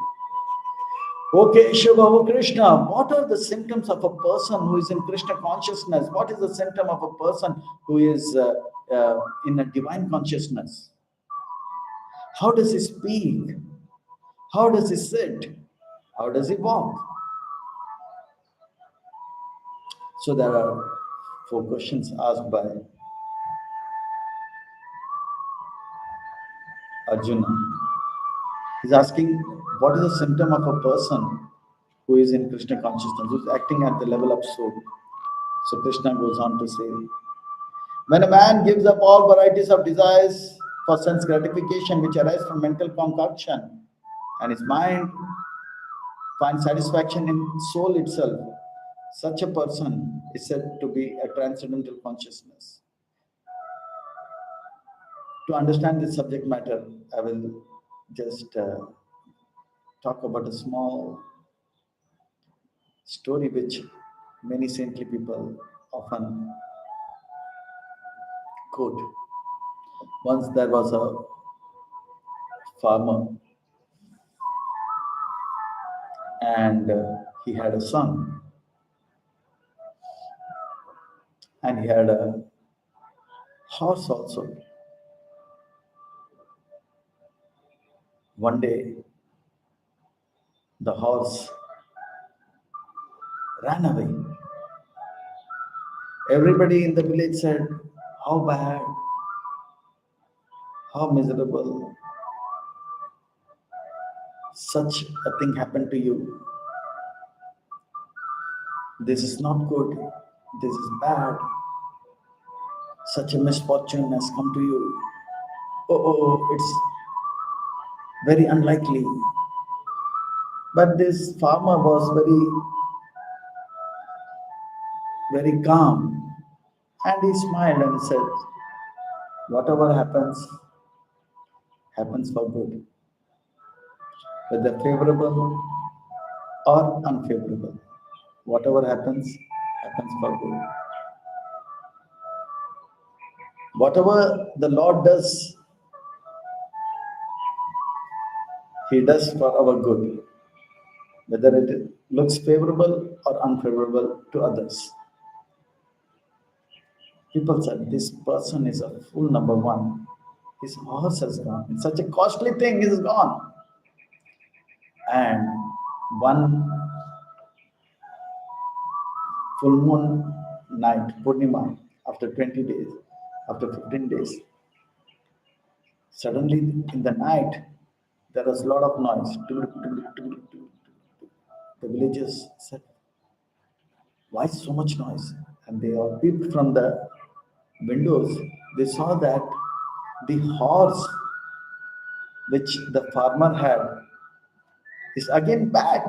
Okay, Shiva, oh Krishna, what are the symptoms of a person who is in Krishna consciousness? What is the symptom of a person who is in a divine consciousness? How does he speak? How does he sit? How does he walk? So there are 4 questions asked by Arjuna. He's asking, what is the symptom of a person who is in Krishna consciousness, who is acting at the level of soul? So Krishna goes on to say, when a man gives up all varieties of desires for sense gratification which arise from mental concoction, and his mind finds satisfaction in soul itself, such a person is said to be a transcendental consciousness. To understand this subject matter, I will just talk about a small story which many saintly people often quote. Once there was a farmer and he had a son and he had a horse also. One day the horse ran away. Everybody in the village said, how bad, how miserable, such a thing happened to you. This is not good. This is bad. Such a misfortune has come to you. It's very unlikely. But this farmer was very calm. And he smiled and he said, whatever happens, happens for good. Whether favorable or unfavorable. Whatever happens, happens for good. Whatever the Lord does, He does for our good. Whether it looks favorable or unfavorable to others. People said, this person is a fool, number one. His horse has gone. It's such a costly thing, is gone. And one full moon night, Purnima, after 20 days, after 15 days, suddenly in the night, there was a lot of noise. The villagers said, why so much noise? And they all peeped from the windows. They saw that the horse which the farmer had is again back.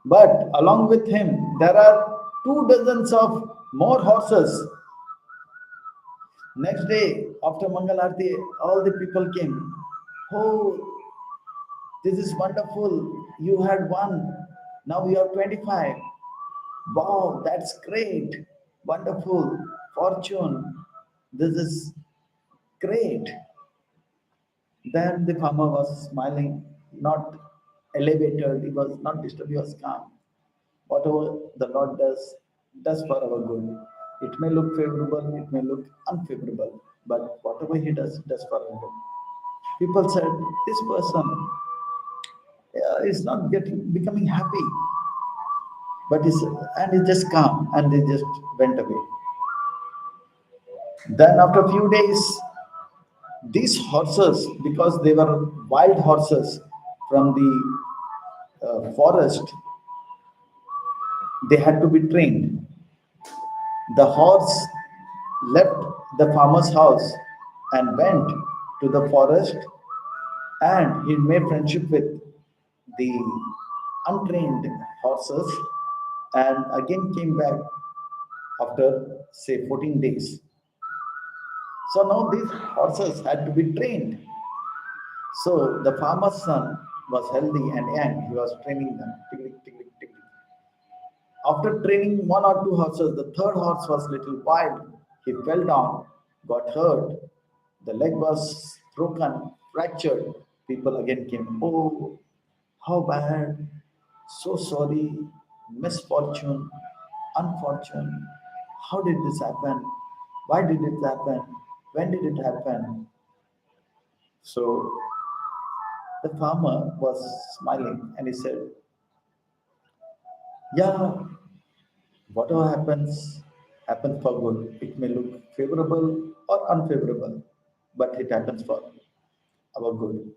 But along with him, there are 2 dozens of more horses. Next day, after Mangal Aarti, all the people came. Oh, this is wonderful. You had one. Now you have 25. Wow, that's great. Wonderful. Fortune. This is great. Then the farmer was smiling, not elevated, he was not disturbed, he was calm. Whatever the Lord does for our good. It may look favorable, it may look unfavorable, but whatever He does for our good. People said, this person is not becoming happy, but and he just calm and they just went away. Then after a few days, these horses, because they were wild horses from the forest, they had to be trained. The horse left the farmer's house and went to the forest, and he made friendship with the untrained horses and again came back after say 14 days. So now these horses had to be trained. So the farmer's son was healthy and young. He was training them. Tick, tick, tick, tick. After training 1 or 2 horses, the third horse was little wild. He fell down, got hurt. The leg was broken, fractured. People again came. Oh, how bad! So sorry, misfortune, unfortune. How did this happen? Why did it happen? When did it happen? So the farmer was smiling and he said, yeah, whatever happens, happens for good. It may look favorable or unfavorable, but it happens for our good.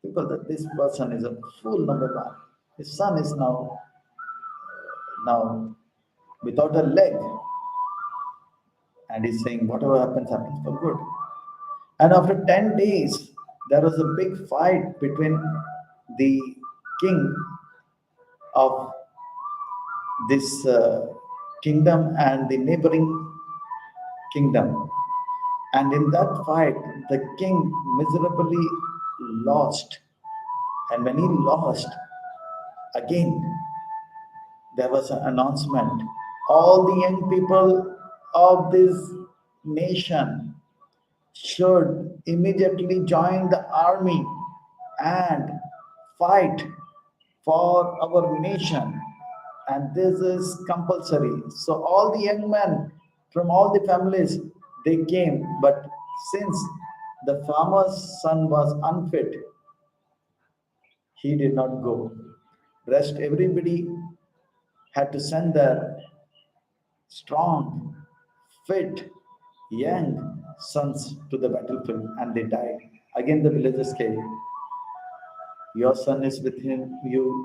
People that this person is a fool, number one. His son is now without a leg, and he's saying whatever happens, happens for good. And after 10 days, there was a big fight between the king of this kingdom and the neighboring kingdom. And in that fight, the king miserably lost. And when he lost, again, there was an announcement. All the young people of this nation should immediately join the army and fight for our nation. And this is compulsory. So all the young men from all the families, they came. But since the farmer's son was unfit, he did not go. Rest everybody had to send their strong, fit, young sons to the battlefield and they died. Again the villagers came. Your son is with him, you,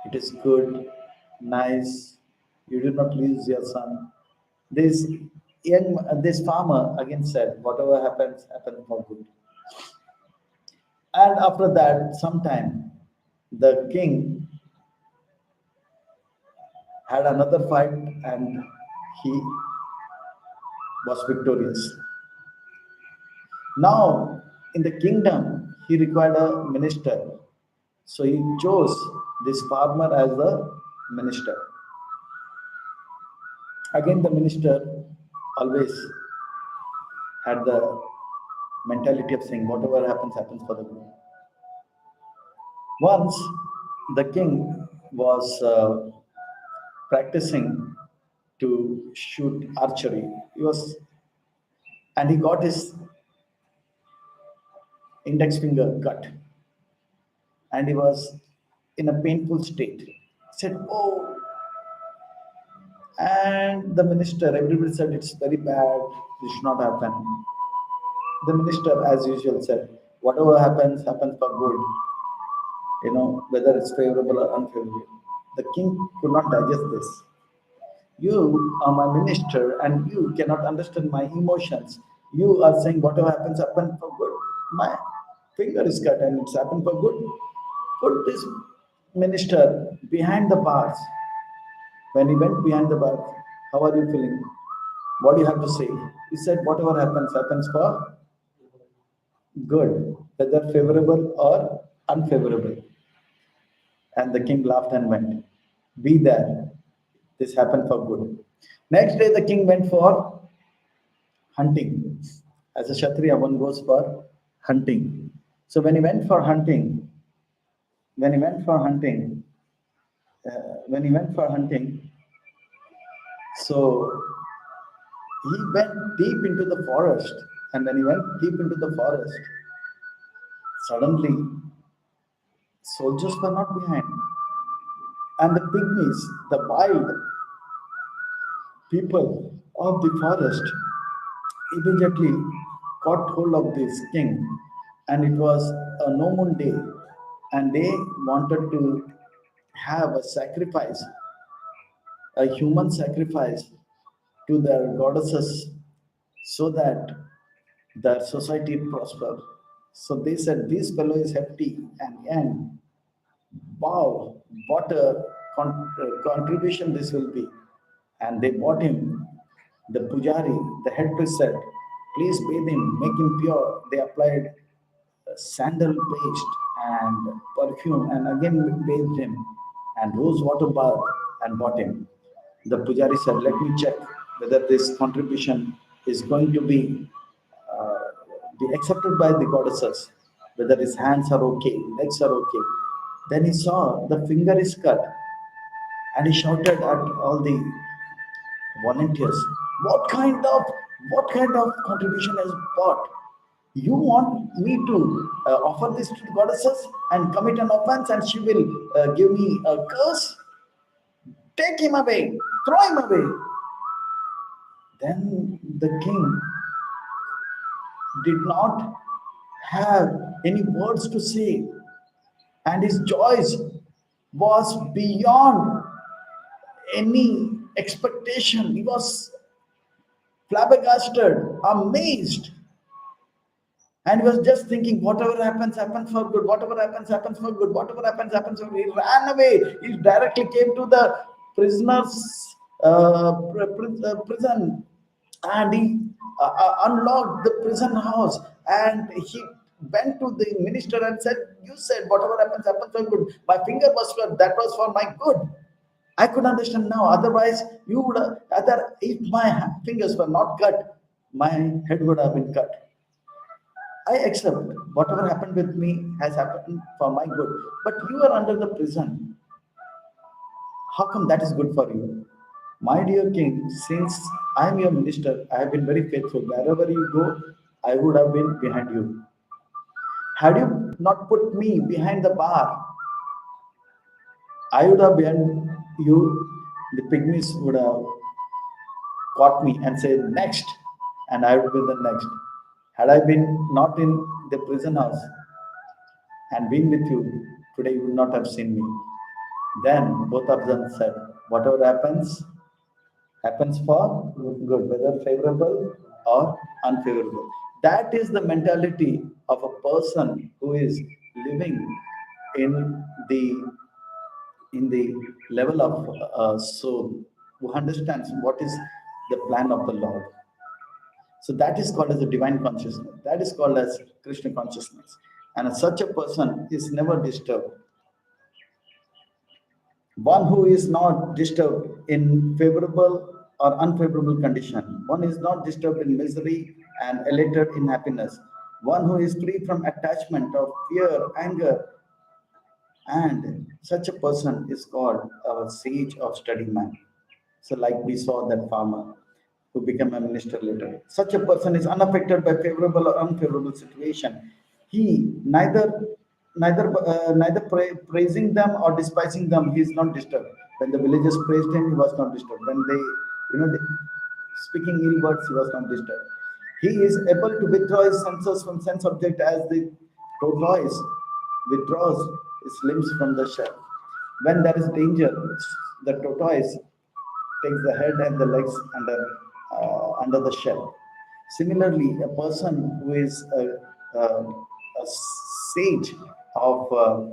it is good. Nice. You did not lose your son. This this farmer again said, whatever happens, happens for good. And after that, sometime, the king had another fight and he was victorious. Now, in the kingdom, he required a minister. So he chose this farmer as the minister. Again, the minister always had the mentality of saying, whatever happens, happens for the good. Once, the king was practicing to shoot archery. And he got his index finger cut, and he was in a painful state. He said, "Oh," and the minister, everybody said, "It's very bad. This should not happen." The minister, as usual, said, "Whatever happens, happens for good. Whether it's favorable or unfavorable." The king could not digest this. You are my minister and you cannot understand my emotions. You are saying whatever happens, happen for good. My finger is cut and it's happened for good. Put this minister behind the bars. When he went behind the bars, how are you feeling? What do you have to say? He said, whatever happens, happens for good, whether favorable or unfavorable. And the king laughed and went, be there. This happened for good. Next day, the king went for hunting. As a Kshatriya, one goes for hunting. So when he went for hunting, when he went for hunting, when he went for hunting, so he went deep into the forest. And when he went deep into the forest, suddenly soldiers were not behind. And the pygmies, the wild people of the forest, immediately caught hold of this king, and it was a no moon day, and they wanted to have a sacrifice, a human sacrifice to their goddesses, so that their society prosper. So they said, this fellow is hefty and young. Wow, what a contribution this will be. And they bought him. The pujari, the head priest said, please bathe him, make him pure. They applied sandal paste and perfume and again bathed him and rose water bath and bought him. The pujari said, let me check whether this contribution is going to uh, be accepted by the goddesses, whether his hands are okay, legs are okay. Then he saw the finger is cut and he shouted at all the volunteers, what kind of contribution is bought? You want me to offer this to the goddesses and commit an offense and she will give me a curse? Take him away, throw him away. Then the king did not have any words to say, and his joy was beyond any expectation. He was flabbergasted, amazed. And he was just thinking, whatever happens, happens for good. Whatever happens, happens for good. Whatever happens, happens for good. He ran away. He directly came to the prisoner's prison, and he unlocked the prison house. And he went to the minister and said, you said whatever happens, happens for good. My finger was for that was for my good. I could understand now. Otherwise, you would have, other if my fingers were not cut, my head would have been cut. I accept whatever happened with me has happened for my good. But you are under the prison. How come that is good for you? My dear king, since I am your minister, I have been very faithful. Wherever you go, I would have been behind you. Had you not put me behind the bar, I would have been you. The pygmies would have caught me and said, next, and I would be the next. Had I been not in the prison house and been with you, today you would not have seen me. Then both of them said, Whatever happens for good, whether favorable or unfavorable. That is the mentality of a person who is living in the level of soul, who understands what is the plan of the Lord. So that is called as a divine consciousness. That is called as Krishna consciousness. And such a person is never disturbed. One who is not disturbed in favorable or unfavorable condition. One is not disturbed in misery and elated in happiness. One who is free from attachment of fear, anger, and such a person is called a sage of study man. So, like we saw that farmer who became a minister later. Such a person is unaffected by favorable or unfavorable situation. He neither praising them or despising them. He is not disturbed. When the villagers praised him, he was not disturbed. When they, speaking ill words, he was not disturbed. He is able to withdraw his senses from sense object as the tortoise withdraws its limbs from the shell. When there is danger, the tortoise takes the head and the legs under the shell. Similarly, a person who is a sage of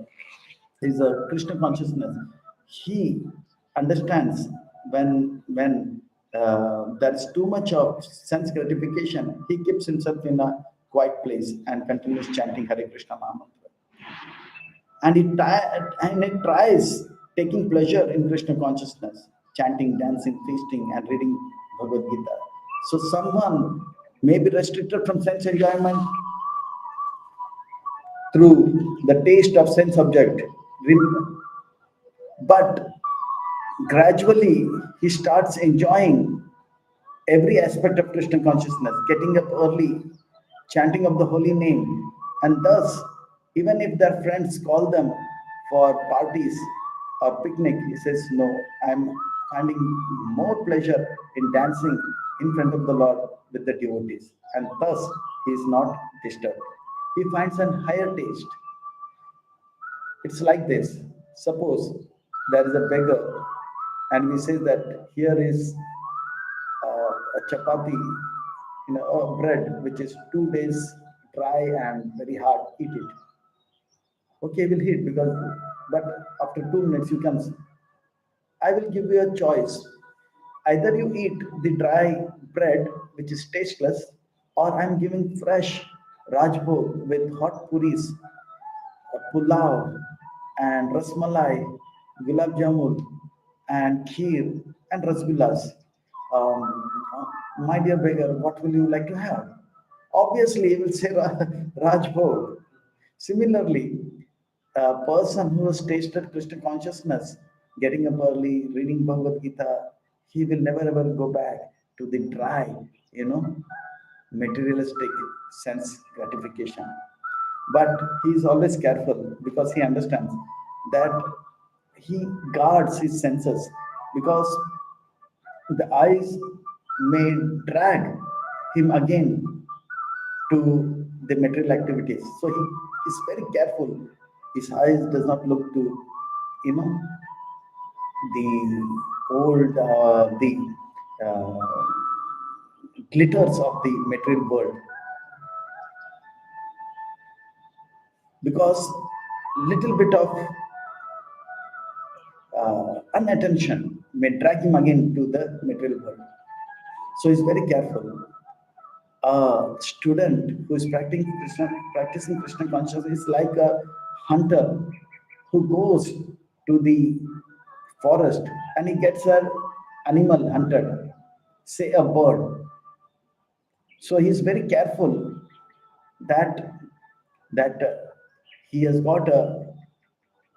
is a Krishna consciousness. He understands when there is too much of sense gratification, he keeps himself in a quiet place and continues chanting Hare Krishna Maha Mantra. And it tries taking pleasure in Krishna consciousness, chanting, dancing, feasting, and reading Bhagavad Gita. So someone may be restricted from sense enjoyment through the taste of sense object, but gradually he starts enjoying every aspect of Krishna consciousness, getting up early, chanting of the holy name, and thus, even if their friends call them for parties or picnic, he says, "No, I'm finding more pleasure in dancing in front of the Lord with the devotees," and thus he is not disturbed. He finds a higher taste. It's like this. Suppose there is a beggar, and we say that here is a chapati, a bread which is 2 days dry and very hard. Eat it. Okay, we'll eat because, but after 2 minutes you comes. I will give you a choice. Either you eat the dry bread which is tasteless, or I'm giving fresh rajbhog with hot puris, pulao, and rasmalai, gulab jamun, and kheer, and rasgullas. Um, my dear beggar, what will you like to have? Obviously, he will say Rajbhog. Similarly, a person who has tasted Krishna consciousness, getting up early, reading Bhagavad Gita, he will never ever go back to the dry, materialistic sense gratification. But he is always careful because he understands that he guards his senses, because the eyes may drag him again to the material activities. So he is very careful. His eyes does not look to, you know, the the uh, glitters of the material world, because little bit of unattention may drag him again to the material world. So he's very careful. A student who is practicing Krishna consciousness is like a hunter who goes to the forest and he gets an animal hunted, say a bird. So he is very careful that he has got a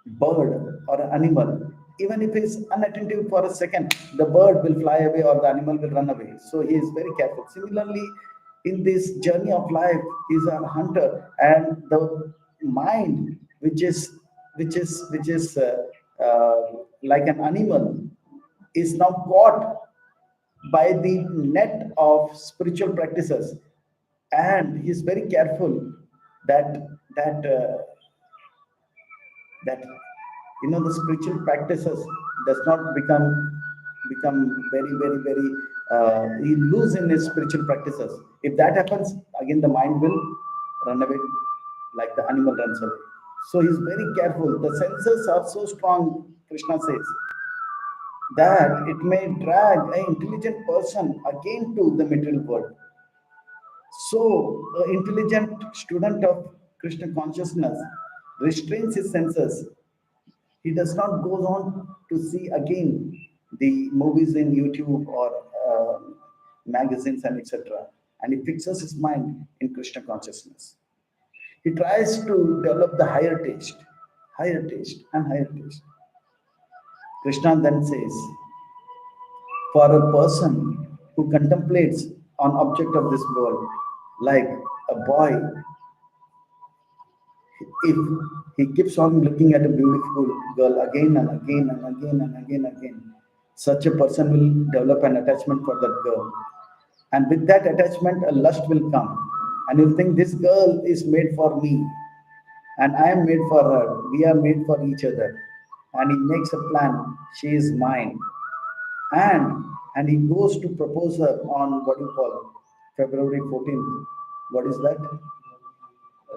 bird or an animal. Even if he's unattentive for a second, the bird will fly away or the animal will run away. So he is very careful. Similarly, in this journey of life, he's a hunter, and the mind, which is like an animal, is now caught by the net of spiritual practices, and he's very careful that that uh, that the spiritual practices does not become very, very, very, he lose in his spiritual practices. If that happens, again the mind will run away like the animal runs away. So he's very careful. The senses are so strong, Krishna says, that it may drag an intelligent person again to the material world. So, an intelligent student of Krishna consciousness restrains his senses. He does not go on to see again the movies in YouTube or magazines and etc. And he fixes his mind in Krishna consciousness. He tries to develop the higher taste, and higher taste. Krishna then says, for a person who contemplates on object of this world, like a boy, if he keeps on looking at a beautiful girl again and again and again and again and again, such a person will develop an attachment for that girl. And with that attachment, a lust will come. And you'll think this girl is made for me, and I am made for her. We are made for each other. And he makes a plan. She is mine. And he goes to propose her on what you call February 14th. What is that?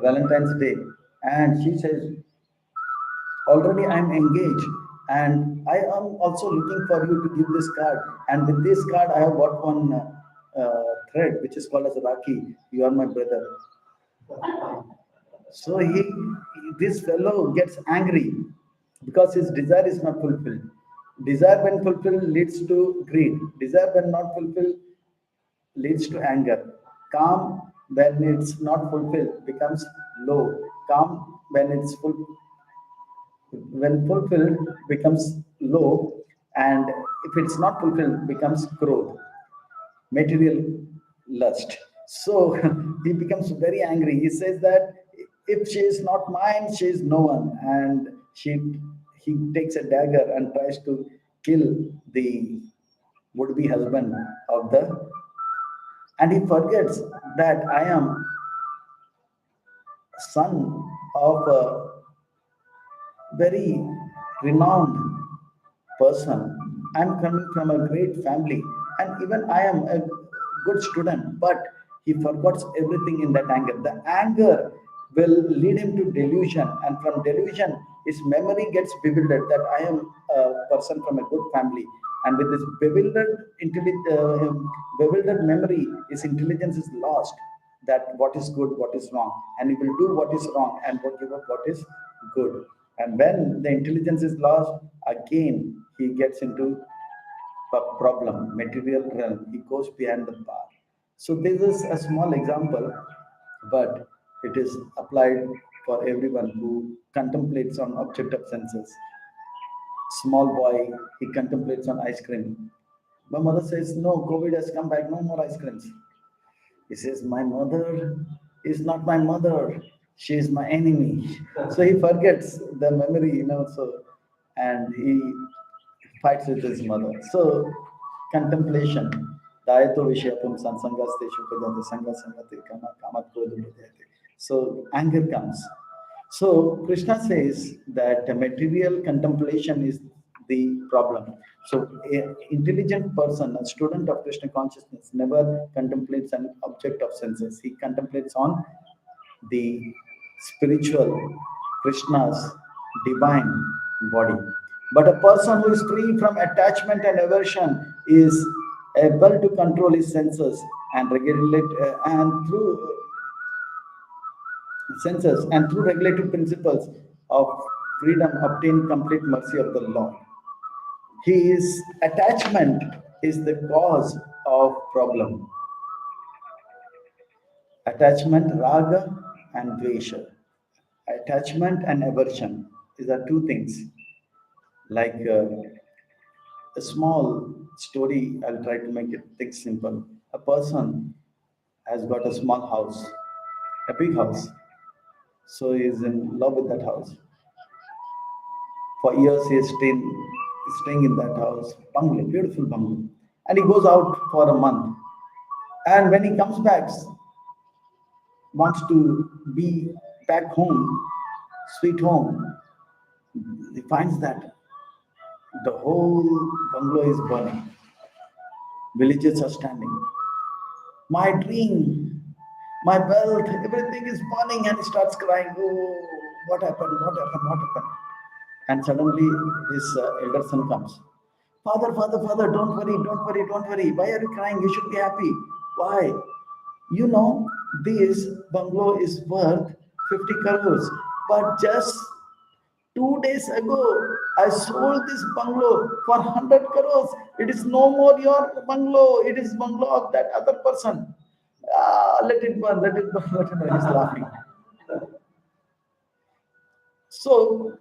Valentine's Day. And she says, already I'm engaged, and I am also looking for you to give this card. And with this card, I have got one thread which is called as a Rakhi. You are my brother. So this fellow gets angry because his desire is not fulfilled. Desire when fulfilled leads to greed. Desire when not fulfilled leads to anger. Calm when it's not fulfilled becomes low. Calm when fulfilled becomes low, and if it's not fulfilled becomes growth, material lust. So he becomes very angry. He says that if she is not mine, she is no one. And he takes a dagger and tries to kill the would-be husband of the, and he forgets that I am son of a very renowned person. I'm coming from a great family, and even I am a good student, but he forgets everything in that anger. The anger will lead him to delusion, and from delusion, his memory gets bewildered that I am a person from a good family. And with this bewildered memory, his intelligence is lost. That what is good, what is wrong, and he will do what is wrong and will give up what is good. And when the intelligence is lost, again he gets into a problem, material realm. He goes behind the bar. So this is a small example, but it is applied for everyone who contemplates on object of senses. Small boy, he contemplates on ice cream. My mother says, no, COVID has come back, no more ice creams. He says, my mother is not my mother. She is my enemy. So he forgets the memory, and he fights with his mother. So contemplation. Dayato Vishayapam Sansangaste Shukajante Sanga Sangate Kama Kamat Kodumudayate. So anger comes. So Krishna says that a material contemplation is the problem. So an intelligent person, a student of Krishna consciousness, never contemplates an object of senses. He contemplates on the spiritual, Krishna's divine body. But a person who is free from attachment and aversion is able to control his senses and regulate, and through regulative principles of freedom obtain complete mercy of the Lord. His attachment is the cause of problem. Attachment, raga and dvesha. Attachment and aversion. These are two things. Like a small story, I'll try to make it think simple. A person has got a small house, a big house. So he is in love with that house. For years he is staying in that house, bungalow, beautiful bungalow. And he goes out for a month. And when he comes back, wants to be back home, sweet home, he finds that The whole bungalow is burning. Villagers are standing. My dream, my wealth, everything is burning, and he starts crying. Oh, what happened? What happened? What happened? And suddenly his elder son comes. Father, father, father, don't worry, don't worry, don't worry. Why are you crying? You should be happy. Why? You know, this bungalow is worth 50 crores. But just 2 days ago, I sold this bungalow for 100 crores. It is no more your bungalow. It is bungalow of that other person. Ah, let it burn, let it burn, let it burn. He's laughing. So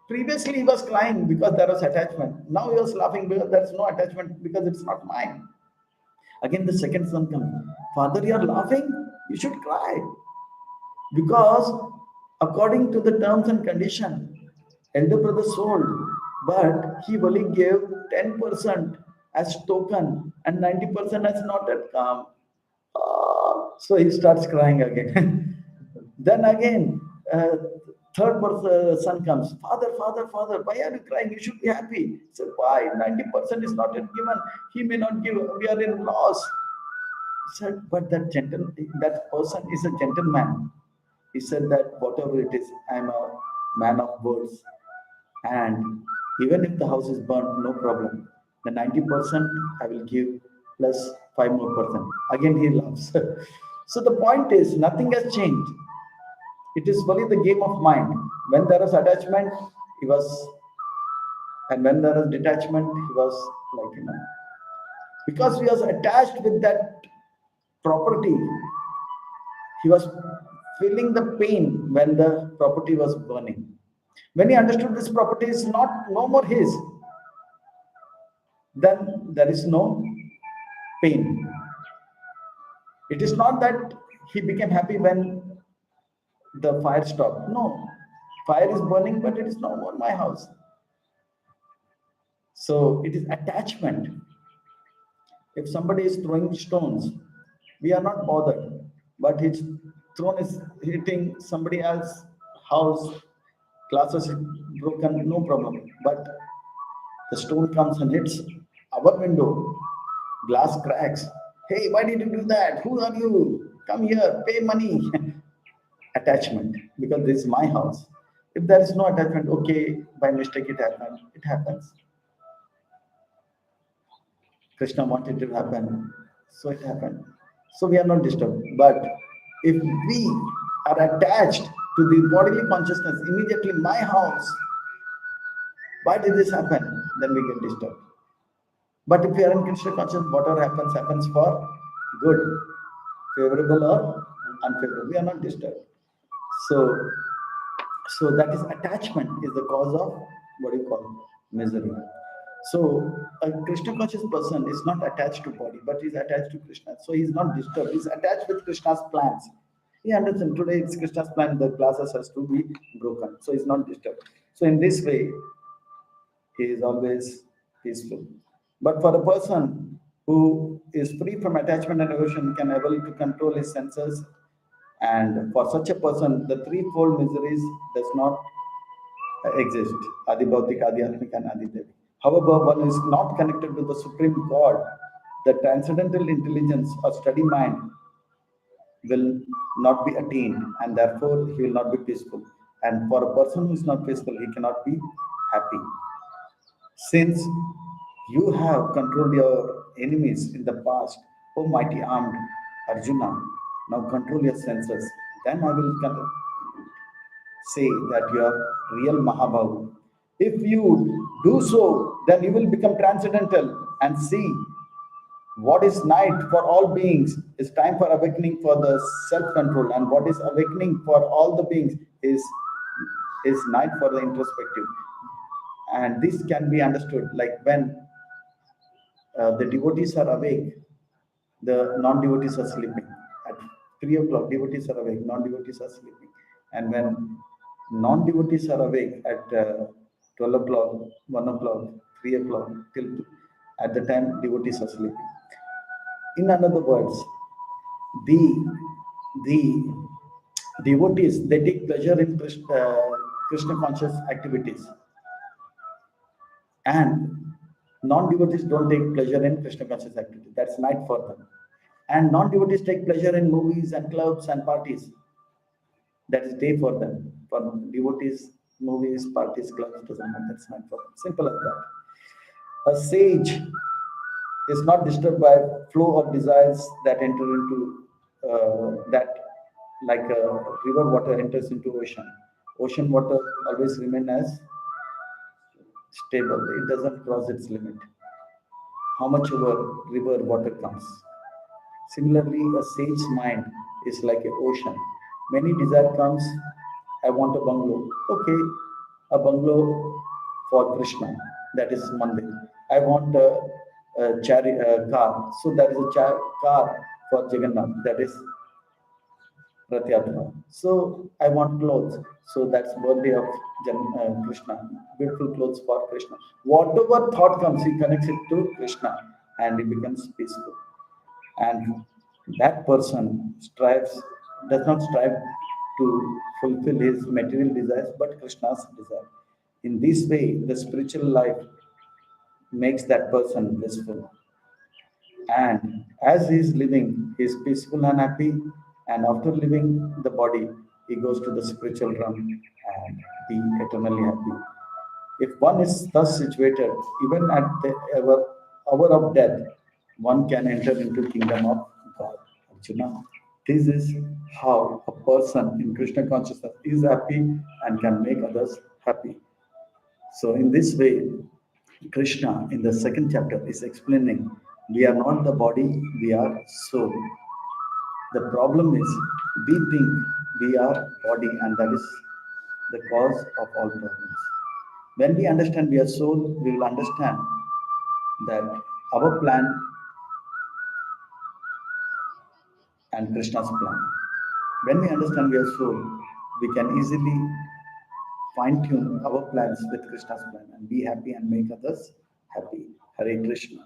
previously he was crying because there was attachment. Now he was laughing because there is no attachment because it's not mine. Again, the second son comes. Father, you are laughing? You should cry. Because according to the terms and condition, elder brother sold, but he only gave 10% as token and 90% has not yet come. So he starts crying again. Then again, third son comes. Father, father, father, why are you crying? You should be happy. He said, why? 90% is not yet given. He may not give. We are in loss. He said, but that person is a gentleman. He said that whatever it is, I am a man of words. And even if the house is burnt, no problem. The 90% I will give plus 5 more percent. Again, he laughs. So the point is, nothing has changed. It is only the game of mind. When there is attachment, he was, and when there is detachment, he was like, because he was attached with that property, he was feeling the pain when the property was burning. When he understood this property is not no more his, then there is no pain. It is not that he became happy when the fire stopped. No, fire is burning, but it is no more my house. So it is attachment. If somebody is throwing stones, we are not bothered, but his throne is hitting somebody else's house, glasses is broken, no problem. But the stone comes and hits our window, glass cracks. Hey, why did you do that? Who are you? Come here, pay money. Attachment, because this is my house. If there is no attachment, okay, by mistake it happened, it happens. Krishna wanted to happen, so it happened. So we are not disturbed. But if we are attached to the bodily consciousness, immediately my house, why did this happen? Then we get disturbed. But if we are in Krishna consciousness, whatever happens, happens for good, favorable or unfavorable. We are not disturbed. So, so that is attachment is the cause of what you call misery. So a Krishna conscious person is not attached to body, but is attached to Krishna. So he's not disturbed. He's attached with Krishna's plans. He understands today it's Krishna's plan. The glasses has to be broken. So he's not disturbed. So in this way, he is always peaceful. But for a person who is free from attachment and aversion, can able to control his senses, and for such a person, the threefold miseries does not exist. Adi Bhautik, Adi Atmik, and Adi Devi. However, one is not connected to the Supreme God. The transcendental intelligence or steady mind will not be attained, and therefore he will not be peaceful. And for a person who is not peaceful, he cannot be happy. Since you have controlled your enemies in the past, O mighty armed Arjuna, now control your senses. Then I will say that you are real Mahabhavu. If you do so, then you will become transcendental and see what is night for all beings is time for awakening for the self-control, and what is awakening for all the beings is night for the introspective. And this can be understood like when the devotees are awake, the non-devotees are sleeping. At 3 o'clock, devotees are awake, non-devotees are sleeping. And when non-devotees are awake at 12 o'clock, 1 o'clock, 3 o'clock, till at the time devotees are sleeping. In other words, the devotees, they take pleasure in Krishna conscious activities. And non-devotees don't take pleasure in Krishna conscious activity. That's night for them. And non-devotees take pleasure in movies and clubs and parties. That is day for them. For devotees, movies, parties, clubs doesn't matter. That's night for them. Simple as that. A sage is not disturbed by flow of desires that enter into that, like a river water enters into ocean. Ocean water always remain as stable. It doesn't cross its limit. How much over river water comes. Similarly, a sage's mind is like an ocean. Many desire comes, I want a bungalow. Okay, a bungalow for Krishna, that is Mandir. I want a car, so that is a car for Jagannath, that is Rath Yatra. So I want clothes, so that's birthday of Krishna. Beautiful clothes for Krishna. Whatever thought comes, he connects it to Krishna, and he becomes peaceful. And that person does not strive to fulfill his material desires but Krishna's desire. In this way, the spiritual life makes that person blissful. And as he is living, he is peaceful and happy. And after leaving the body, he goes to the spiritual realm and be eternally happy. If one is thus situated, even at the hour of death, one can enter into kingdom of God. Arjuna, this is how a person in Krishna consciousness is happy and can make others happy. So in this way, Krishna in the second chapter is explaining we are not the body, we are soul. The problem is we think we are body and that is the cause of all problems. When we understand we are soul, we will understand that our plan and Krishna's plan. When we understand we are soul, we can easily fine tune our plans with Krishna's plan and be happy and make others happy. Hare Krishna.